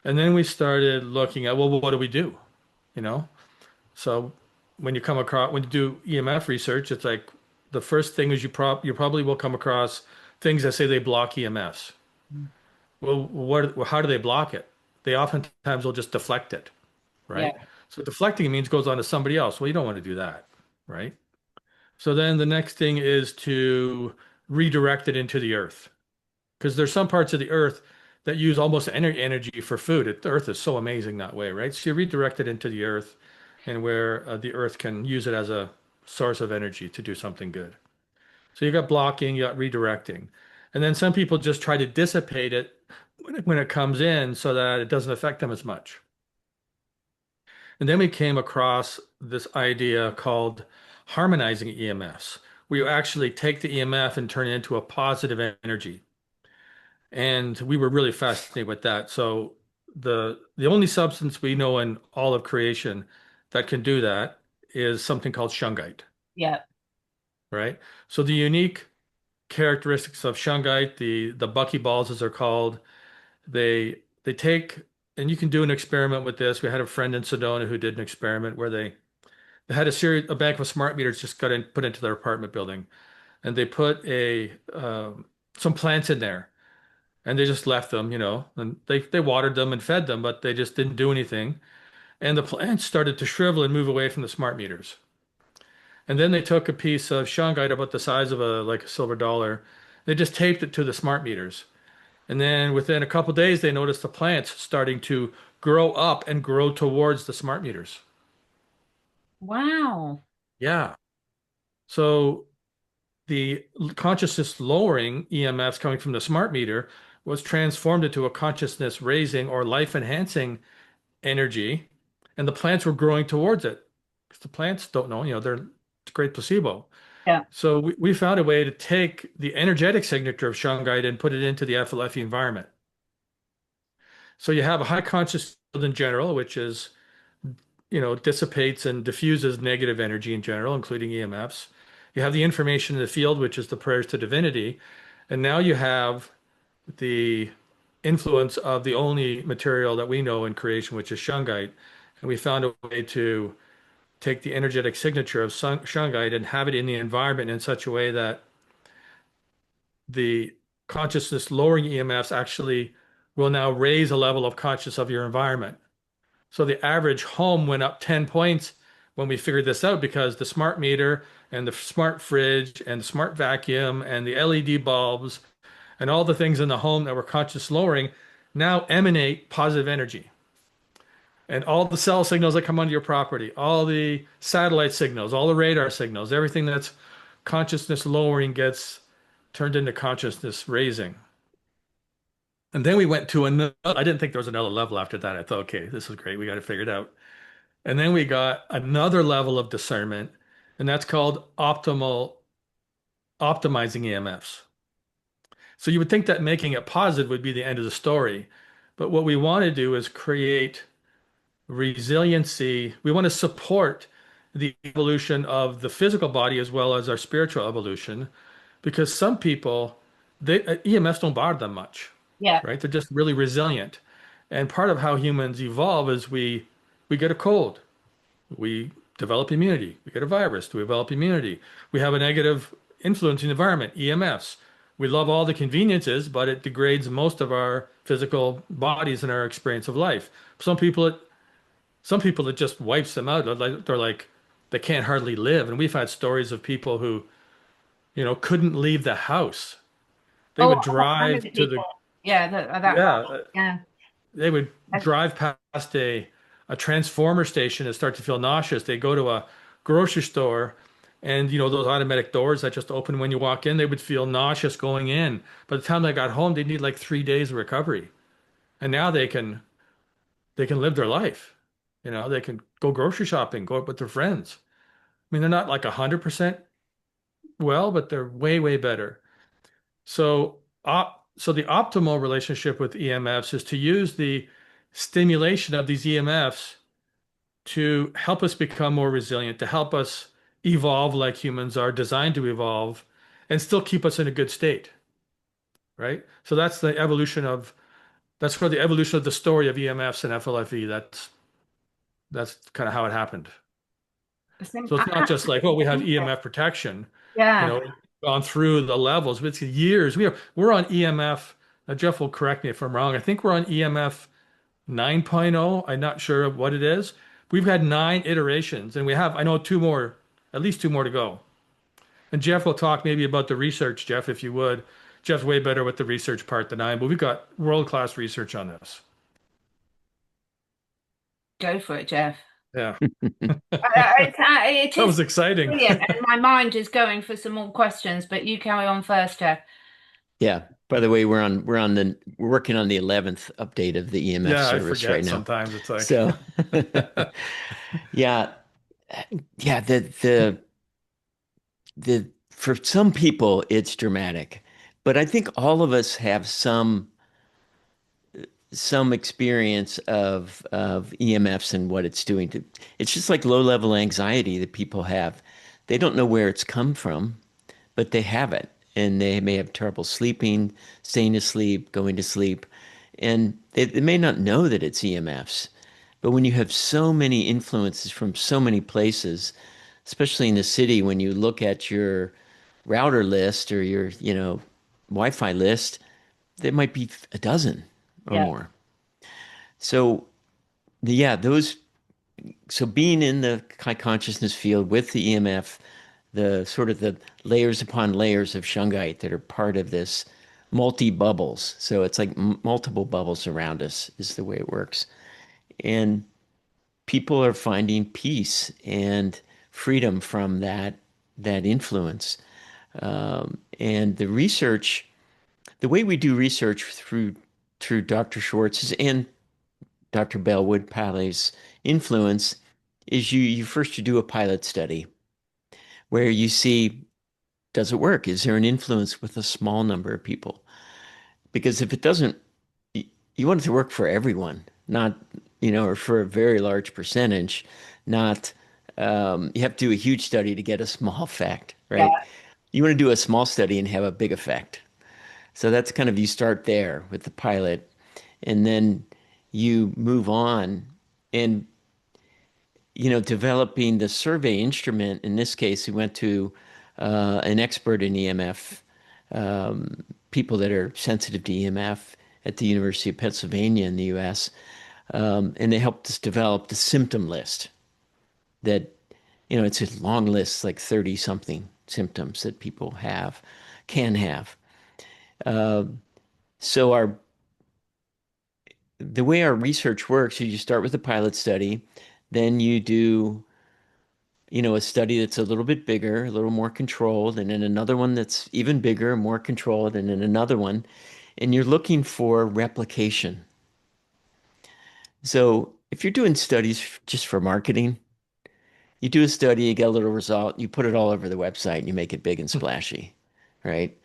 And then we started looking at, well, what do we do? You know, so when you do EMF research, it's like the first thing is you probably will come across things that say they block EMFs. Well, how do they block it? They oftentimes will just deflect it, Yeah. right? So deflecting means goes on to somebody else. Well, you don't want to do that, right? So then the next thing is to redirect it into the earth because there's some parts of the earth that use almost energy for food. The earth is so amazing that way, right? So you redirect it into the earth and where the earth can use it as a source of energy to do something good. So you got blocking, you got redirecting. And then some people just try to dissipate it when it comes in so that it doesn't affect them as much. And then we came across this idea called harmonizing EMFs, where you actually take the EMF and turn it into a positive energy. And we were really fascinated with that. So the only substance we know in all of creation that can do that is something called shungite, Yeah. right? So the unique characteristics of shungite, the buckyballs as they're called, they take, and you can do an experiment with this. We had a friend in Sedona who did an experiment where they had a bank of smart meters just put into their apartment building, and they put a some plants in there, and they just left them, and they watered them and fed them, but they just didn't do anything, and the plants started to shrivel and move away from the smart meters. And then they took a piece of shungite about the size of a silver dollar, they just taped it to the smart meters. And then within a couple days, they noticed the plants starting to grow up and grow towards the smart meters. Wow. Yeah. So the consciousness lowering EMFs coming from the smart meter was transformed into a consciousness raising or life enhancing energy, and the plants were growing towards it. Because the plants don't know, they're it's a great placebo. Yeah. So we found a way to take the energetic signature of shungite and put it into the FLFE environment. So you have a high conscious field in general, which is, dissipates and diffuses negative energy in general, including EMFs. You have the information in the field, which is the prayers to divinity. And now you have the influence of the only material that we know in creation, which is shungite. And we found a way to take the energetic signature of shungite and have it in the environment in such a way that the consciousness lowering EMFs actually will now raise a level of consciousness of your environment. So the average home went up 10 points when we figured this out because the smart meter and the smart fridge and the smart vacuum and the LED bulbs and all the things in the home that were conscious lowering now emanate positive energy. And all the cell signals that come onto your property, all the satellite signals, all the radar signals, everything that's consciousness lowering gets turned into consciousness raising. And then we went to another, I didn't think there was another level after that. I thought, okay, this is great. We got to figure it out. And then we got another level of discernment, and that's called optimizing EMFs. So you would think that making it positive would be the end of the story. But what we want to do is create resiliency. We want to support the evolution of the physical body as well as our spiritual evolution, because some people, EMFs don't bother them much, Yeah. right? They're just really resilient. And part of how humans evolve is we get a cold, we develop immunity. We get a virus, we develop immunity. We have a negative influence in the environment, EMFs. We love all the conveniences, but it degrades most of our physical bodies and our experience of life. Some people it just wipes them out. They're like they can't hardly live. And we've had stories of people who, couldn't leave the house. They Oh, would I know drive the to the people. Yeah, that yeah, yeah. they would drive past a transformer station and start to feel nauseous. They go to a grocery store and those automatic doors that just open when you walk in, they would feel nauseous going in. By the time they got home, they need like 3 days of recovery. And now they can live their life. They can go grocery shopping, go out with their friends. I mean, they're not like 100% well, but they're way, way better. So the optimal relationship with EMFs is to use the stimulation of these EMFs to help us become more resilient, to help us evolve like humans are designed to evolve, and still keep us in a good state, right? So that's where the evolution of the story of EMFs and FLFE. That's kind of how it happened. So it's not just like, oh, we have EMF protection, Yeah. gone through the levels. It's years. We're on EMF. Now Jeff will correct me if I'm wrong. I think we're on EMF 9.0. I'm not sure what it is. We've had 9 iterations, and I know at least two more to go. And Jeff will talk maybe about the research, Jeff, if you would. Jeff's way better with the research part than I am, but we've got world-class research on this. Go for it, Jeff. Yeah. It That is was exciting. brilliant, and my mind is going for some more questions, but you carry on first, Jeff. Yeah. By the way, we're working on the 11th update of the EMF Yeah, I service forget right now. sometimes. It's like, So, yeah, for some people it's dramatic, but I think all of us have some experience of EMFs and what it's doing to. It's just like low-level anxiety that people have. They don't know where it's come from, but they have it, and they may have trouble sleeping, staying asleep, going to sleep, and they may not know that it's EMFs. But when you have so many influences from so many places, especially in the city, when you look at your router list or your, Wi-Fi list, there might be a dozen or more. So, so being in the high consciousness field with the EMF, the sort of the layers upon layers of shungite that are part of this multi-bubbles. So it's like multiple bubbles around us is the way it works. And people are finding peace and freedom from that influence. And the way we do research through Dr. Schwartz's and Dr. Bellwood Paley's influence is you first do a pilot study where you see, does it work? Is there an influence with a small number of people? Because if it doesn't, you want it to work for everyone, not, or for a very large percentage, not, you have to do a huge study to get a small effect, right? Yeah. You want to do a small study and have a big effect. So that's kind of, you start there with the pilot, and then you move on and, developing the survey instrument. In this case, we went to an expert in EMF, people that are sensitive to EMF at the University of Pennsylvania in the US. And they helped us develop the symptom list that, it's a long list, like 30 something symptoms that people can have. So the way our research works is you start with a pilot study, then you do, a study that's a little bit bigger, a little more controlled, and then another one that's even bigger, more controlled, and then another one. And you're looking for replication. So if you're doing studies just for marketing, you do a study, you get a little result, you put it all over the website, and you make it big and splashy, right?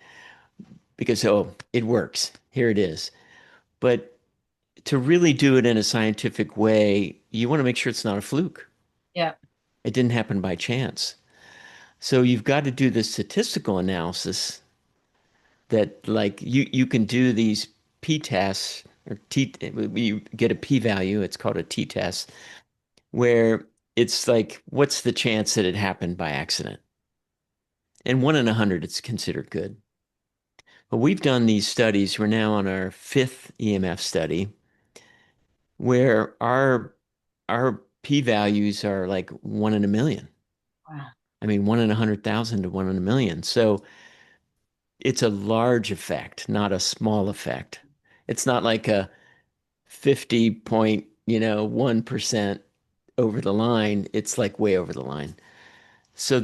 Because, it works. Here it is. But to really do it in a scientific way, you want to make sure it's not a fluke. Yeah. It didn't happen by chance. So you've got to do the statistical analysis that, like, you can do these p-tests, or you get a p-value, it's called a t-test, where it's like, what's the chance that it happened by accident? And 1 in 100, it's considered good. But we've done these studies. We're now on our 5th EMF study, where our p-values are like 1 in a million. Wow. I mean, 1 in 100,000 to 1 in a million. So it's a large effect, not a small effect. It's not like a 50 point 1% over the line, it's like way over the line. So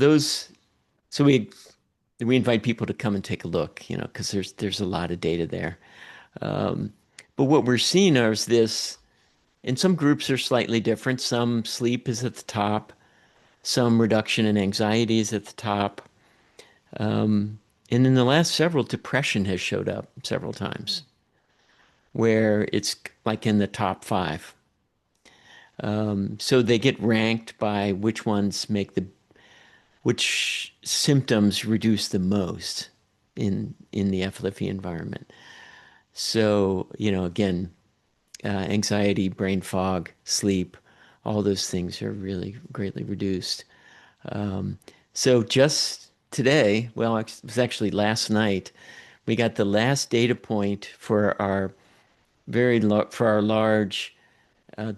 we invite people to come and take a look, because there's a lot of data there. But what we're seeing is this, and some groups are slightly different. Some sleep is at the top, some reduction in anxiety is at the top. And in the last several, depression has showed up several times, where it's like in the top 5. So they get ranked by which symptoms reduce the most in the FLFE environment. So, again, anxiety, brain fog, sleep, all those things are really greatly reduced. So just today, well, it was actually last night, we got the last data point for our large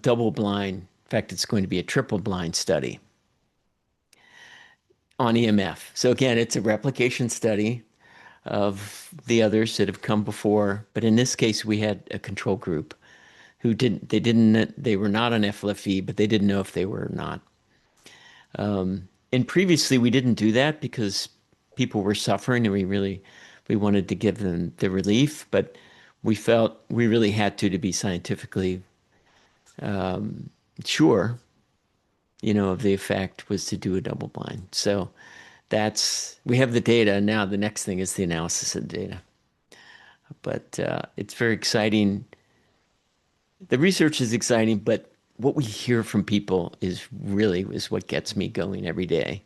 double blind. In fact, it's going to be a triple blind study on EMF. So again, it's a replication study of the others that have come before, but in this case, we had a control group they were not on FLFE, but they didn't know if they were or not. And previously, we didn't do that because people were suffering, and we wanted to give them the relief, but we felt we really had to be scientifically sure, of the effect was to do a double blind. So we have the data. Now the next thing is the analysis of the data. But it's very exciting. The research is exciting, but what we hear from people is what gets me going every day,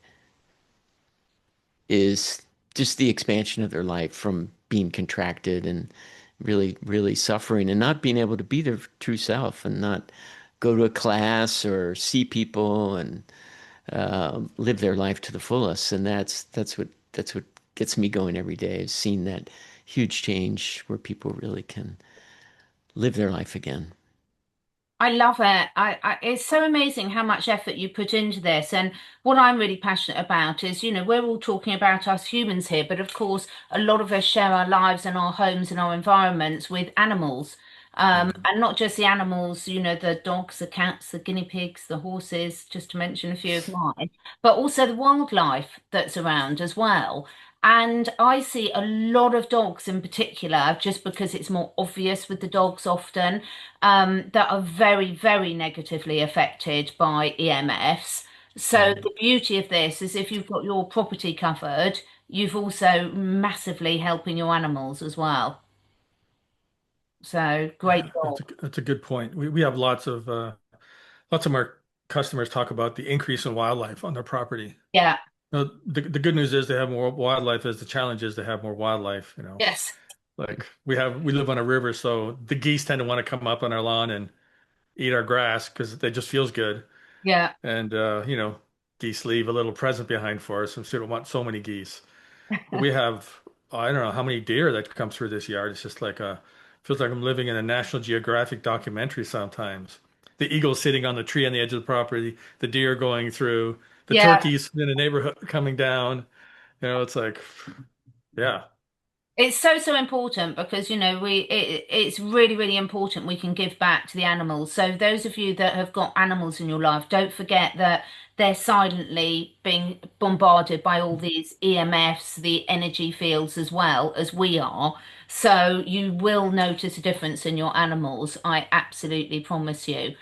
is just the expansion of their life from being contracted and really, really suffering and not being able to be their true self and not go to a class or see people and live their life to the fullest. And that's what gets me going every day, is seeing that huge change where people really can live their life again. I love it. It's so amazing how much effort you put into this. And what I'm really passionate about is, we're all talking about us humans here, but of course, a lot of us share our lives and our homes and our environments with animals. And not just the animals, the dogs, the cats, the guinea pigs, the horses, just to mention a few of mine, but also the wildlife that's around as well. And I see a lot of dogs in particular, just because it's more obvious with the dogs often, that are very, very negatively affected by EMFs. So the beauty of this is if you've got your property covered, you've also massively helping your animals as well. So great Yeah, job. that's a good point. We have lots of our customers talk about the increase in wildlife on their property. Yeah. Now, the good news is they have more wildlife. As the challenge is they have more wildlife. Yes. Like we live on a river, so the geese tend to want to come up on our lawn and eat our grass because it just feels good. Yeah. And geese leave a little present behind for us, and so we don't want so many geese. But we have, I don't know how many deer that come through this yard. It's just feels like I'm living in a National Geographic documentary sometimes. The eagles sitting on the tree on the edge of the property, the deer going through, the Yeah. turkeys in the neighborhood coming down. It's like, yeah. It's so, so important because, it's really, really important we can give back to the animals. So those of you that have got animals in your life, don't forget that they're silently being bombarded by all these EMFs, the energy fields as well as we are. So you will notice a difference in your animals. I absolutely promise you.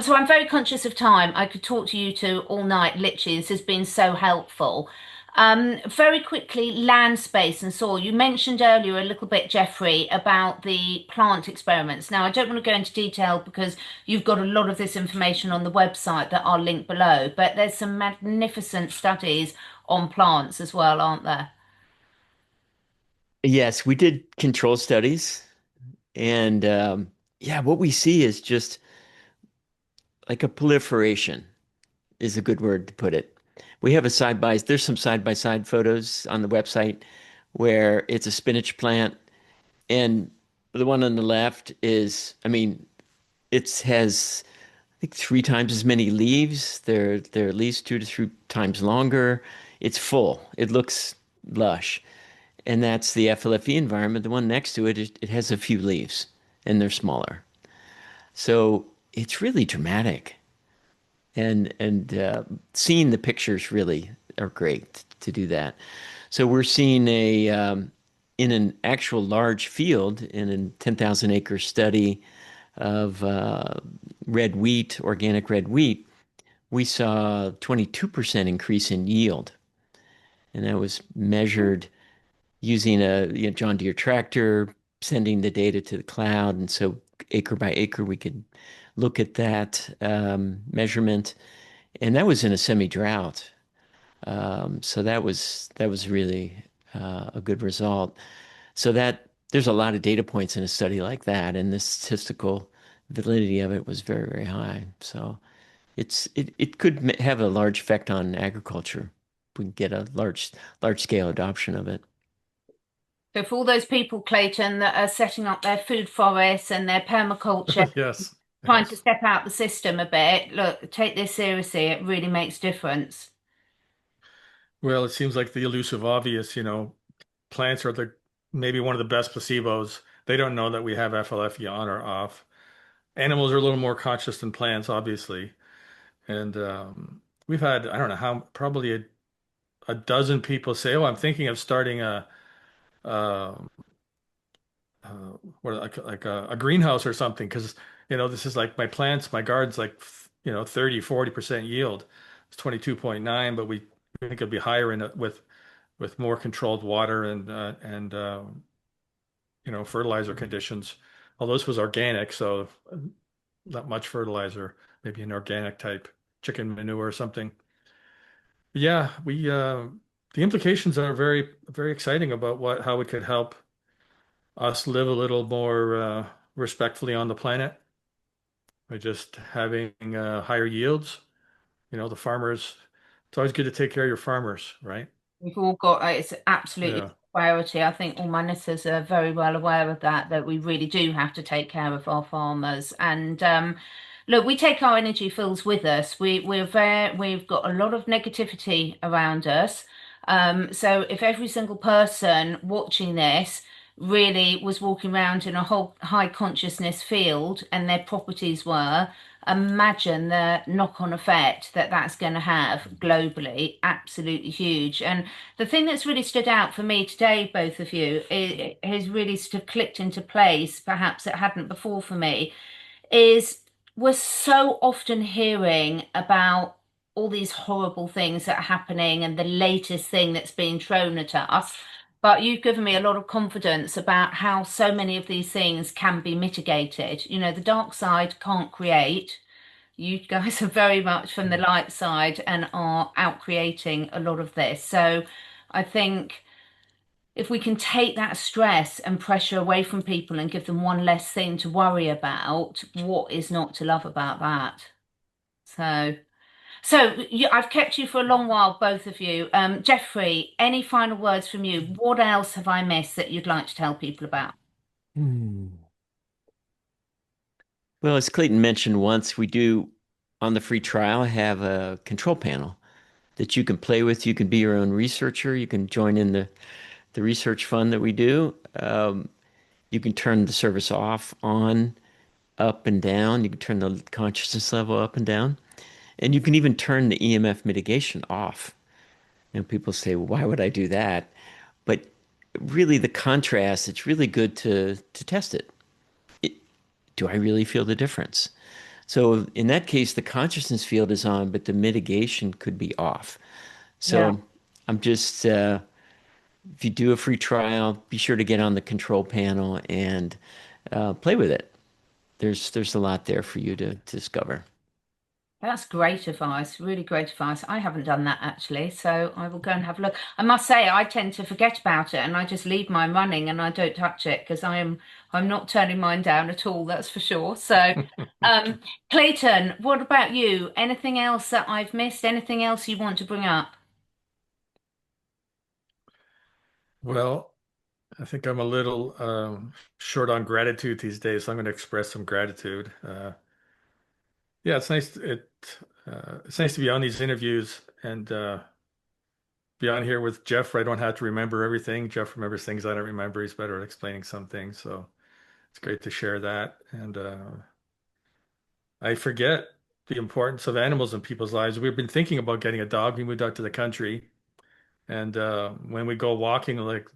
So I'm very conscious of time. I could talk to you two all night. Literally, this has been so helpful. Very quickly, land space and soil. You mentioned earlier a little bit, Jeffrey, about the plant experiments. Now, I don't want to go into detail because you've got a lot of this information on the website that I'll link below, but there's some magnificent studies on plants as well, aren't there? Yes, we did control studies, and yeah, what we see is just like a proliferation is a good word to put it. We have there's some side-by-side photos on the website where it's a spinach plant, and the one on the left is, I mean, it has, I think, 3 times as many leaves. They're at least 2 to 3 times longer. It's full. It looks lush. And that's the FLFE environment. The one next to it, it has a few leaves, and they're smaller. So it's really dramatic. And seeing the pictures really are great to do that. So we're seeing in an actual large field in a 10,000 acre study of red wheat, organic red wheat, we saw 22% increase in yield. And that was measured using a John Deere tractor, sending the data to the cloud. And so acre by acre, we could look at that measurement. And that was in a semi-drought. So that was really a good result. So that there's a lot of data points in a study like that, and the statistical validity of it was very, very high. So it could have a large effect on agriculture. We can get a large scale adoption of it. So for all those people, Clayton, that are setting up their food forests and their permaculture, Yes, trying to yes. step out the system a bit, look, take this seriously. It really makes difference. Well, it seems like the elusive obvious, plants are the maybe one of the best placebos. They don't know that we have FLFE on or off. Animals are a little more conscious than plants, obviously. And we've had, I don't know how, probably a dozen people say, "Oh, I'm thinking of starting uh, what like a greenhouse or something," because this is like my plants, my garden's like 30-40% yield. It's 22.9, but we think it'll be higher in it with more controlled water and fertilizer conditions. Although this was organic, so not much fertilizer, maybe an organic type chicken manure or something. Yeah, we the implications are very, very exciting about how it could help us live a little more respectfully on the planet by just having higher yields. The farmers, it's always good to take care of your farmers, right? We've all got it's absolutely Yeah. a priority. I think all my listeners are very well aware of that we really do have to take care of our farmers. And look, we take our energy fields with us. We've got a lot of negativity around us. So if every single person watching this really was walking around in a whole high consciousness field and their properties were, imagine the knock-on effect that that's going to have globally. Absolutely huge. And the thing that's really stood out for me today, both of you, it has really sort of clicked into place, perhaps it hadn't before for me, is we're so often hearing about all these horrible things that are happening and the latest thing that's being thrown at us. But you've given me a lot of confidence about how so many of these things can be mitigated. The dark side can't create. You guys are very much from the light side and are out creating a lot of this. So I think if we can take that stress and pressure away from people and give them one less thing to worry about, what is not to love about that? So I've kept you for a long while, both of you. Jeffrey, any final words from you? What else have I missed that you'd like to tell people about? Hmm. Well, as Clayton mentioned once, we do on the free trial have a control panel that you can play with. You can be your own researcher. You can join in the research fund that we do. You can turn the service off, on, up, and down. You can turn the consciousness level up and down. And you can even turn the EMF mitigation off. And people say, well, why would I do that? But really, the contrast, it's really good to test it. Do I really feel the difference? So in that case, the consciousness field is on, but the mitigation could be off. Yeah. So I'm just, if you do a free trial, be sure to get on the control panel and play with it. There's a lot there for you to discover. That's great advice, really great advice. I haven't done that actually, so I will go and have a look. I must say, I tend to forget about it and I just leave mine running and I don't touch it because I'm not turning mine down at all, that's for sure. So, um, Clayton, what about you? Anything else that I've missed? Anything else you want to bring up? Well, I think I'm a little short on gratitude these days, so I'm going to express some gratitude. Yeah, it's nice to be on these interviews and be on here with Jeff. I don't have to remember everything. Jeff remembers things I don't remember. He's better at explaining some things, so it's great to share that. And I forget the importance of animals in people's lives. We've been thinking about getting a dog. We moved out to the country, and when we go walking, like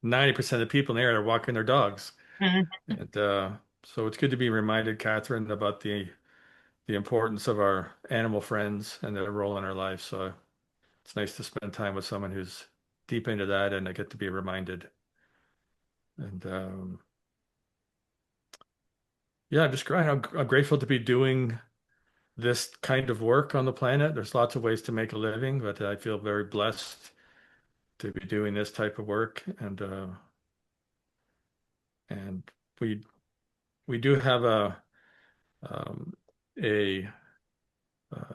90% of the people in the area are walking their dogs. Mhm. And so it's good to be reminded, Catherine, about the importance of our animal friends and their role in our life. So it's nice to spend time with someone who's deep into that, and I get to be reminded. And yeah, I'm grateful to be doing this kind of work on the planet. There's lots of ways to make a living, but I feel very blessed to be doing this type of work. And we do have um, a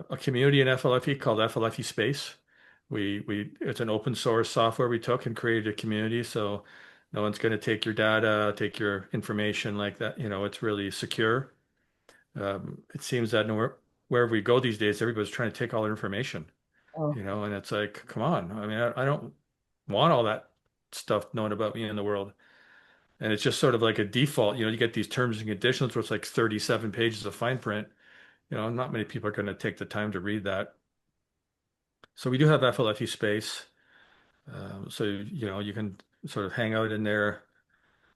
a community in FLFE called FLFE Space. We it's an open source software we took and created a community, so no one's going to take your data, take your information like that. You know, it's really secure. It seems that wherever we go these days, everybody's trying to take all our information. Oh, You know, and it's like, come on. I mean, I don't want all that stuff known about me in the world. And it's just sort of like a default. You know, you get these terms and conditions where it's like 37 pages of fine print. You know, not many people are going to take the time to read that. So we do have FLFE space. So, you know, you can sort of hang out in there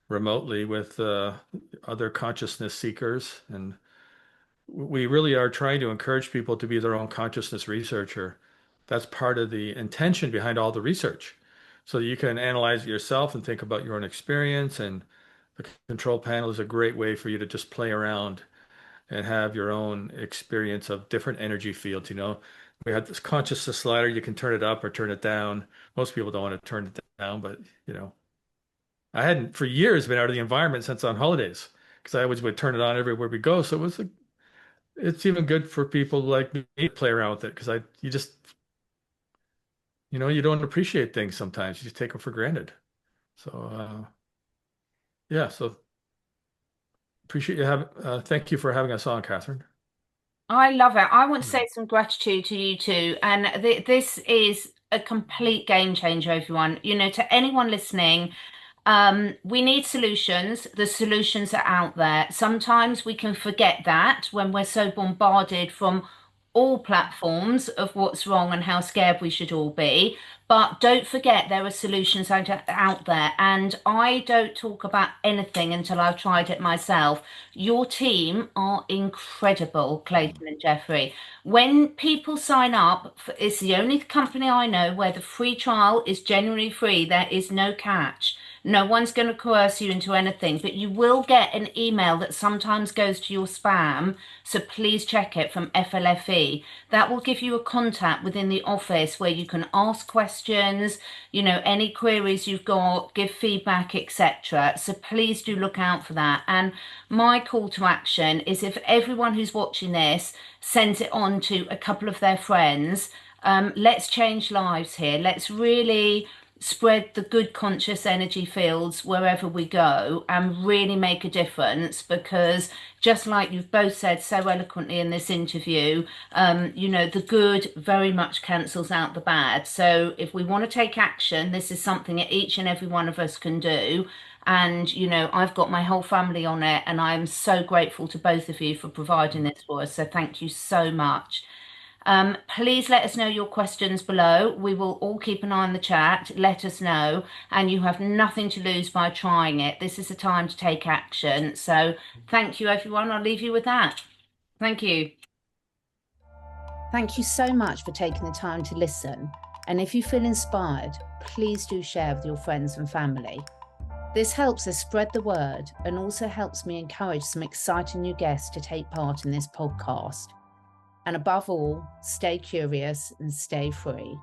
remotely with other consciousness seekers. And we really are trying to encourage people to be their own consciousness researcher. That's part of the intention behind all the research. So you can analyze it yourself and think about your own experience. And the control panel is a great way for you to just play around and have your own experience of different energy fields. You know, we have this consciousness slider. You can turn it up or turn it down. Most people don't want to turn it down, but you know, I hadn't for years been out of the environment since on holidays because I always would turn it on everywhere we go. So it's even good for people like me to play around with it because you just, you know, you don't appreciate things sometimes. You just take them for granted. So, yeah, so appreciate you having, thank you for having us on, Catherine. I love it. I want to Hmm. say some gratitude to you too. And this is a complete game changer, everyone. You know, to anyone listening, we need solutions. The solutions are out there. Sometimes we can forget that when we're so bombarded from all platforms of what's wrong and how scared we should all be. But don't forget there are solutions out there. And I don't talk about anything until I've tried it myself. Your team are incredible, Clayton and Jeffrey. When people sign up, it's the only company I know where the free trial is genuinely free. There is no catch. No one's going to coerce you into anything, but you will get an email that sometimes goes to your spam. So please check it from FLFE. That will give you a contact within the office where you can ask questions, you know, any queries you've got, give feedback, etc. So please do look out for that. And my call to action is if everyone who's watching this sends it on to a couple of their friends, let's change lives here. Let's really spread the good conscious energy fields wherever we go and really make a difference because just like you've both said so eloquently in this interview, you know, the good very much cancels out the bad. So if we want to take action, this is something that each and every one of us can do. And, you know, I've got my whole family on it and I'm so grateful to both of you for providing this for us. So thank you so much. Please let us know your questions below. We will all keep an eye on the chat. Let us know. And you have nothing to lose by trying it. This is a time to take action. So thank you, everyone. I'll leave you with that. Thank you. Thank you so much for taking the time to listen. And if you feel inspired, please do share with your friends and family. This helps us spread the word and also helps me encourage some exciting new guests to take part in this podcast. And above all, stay curious and stay free.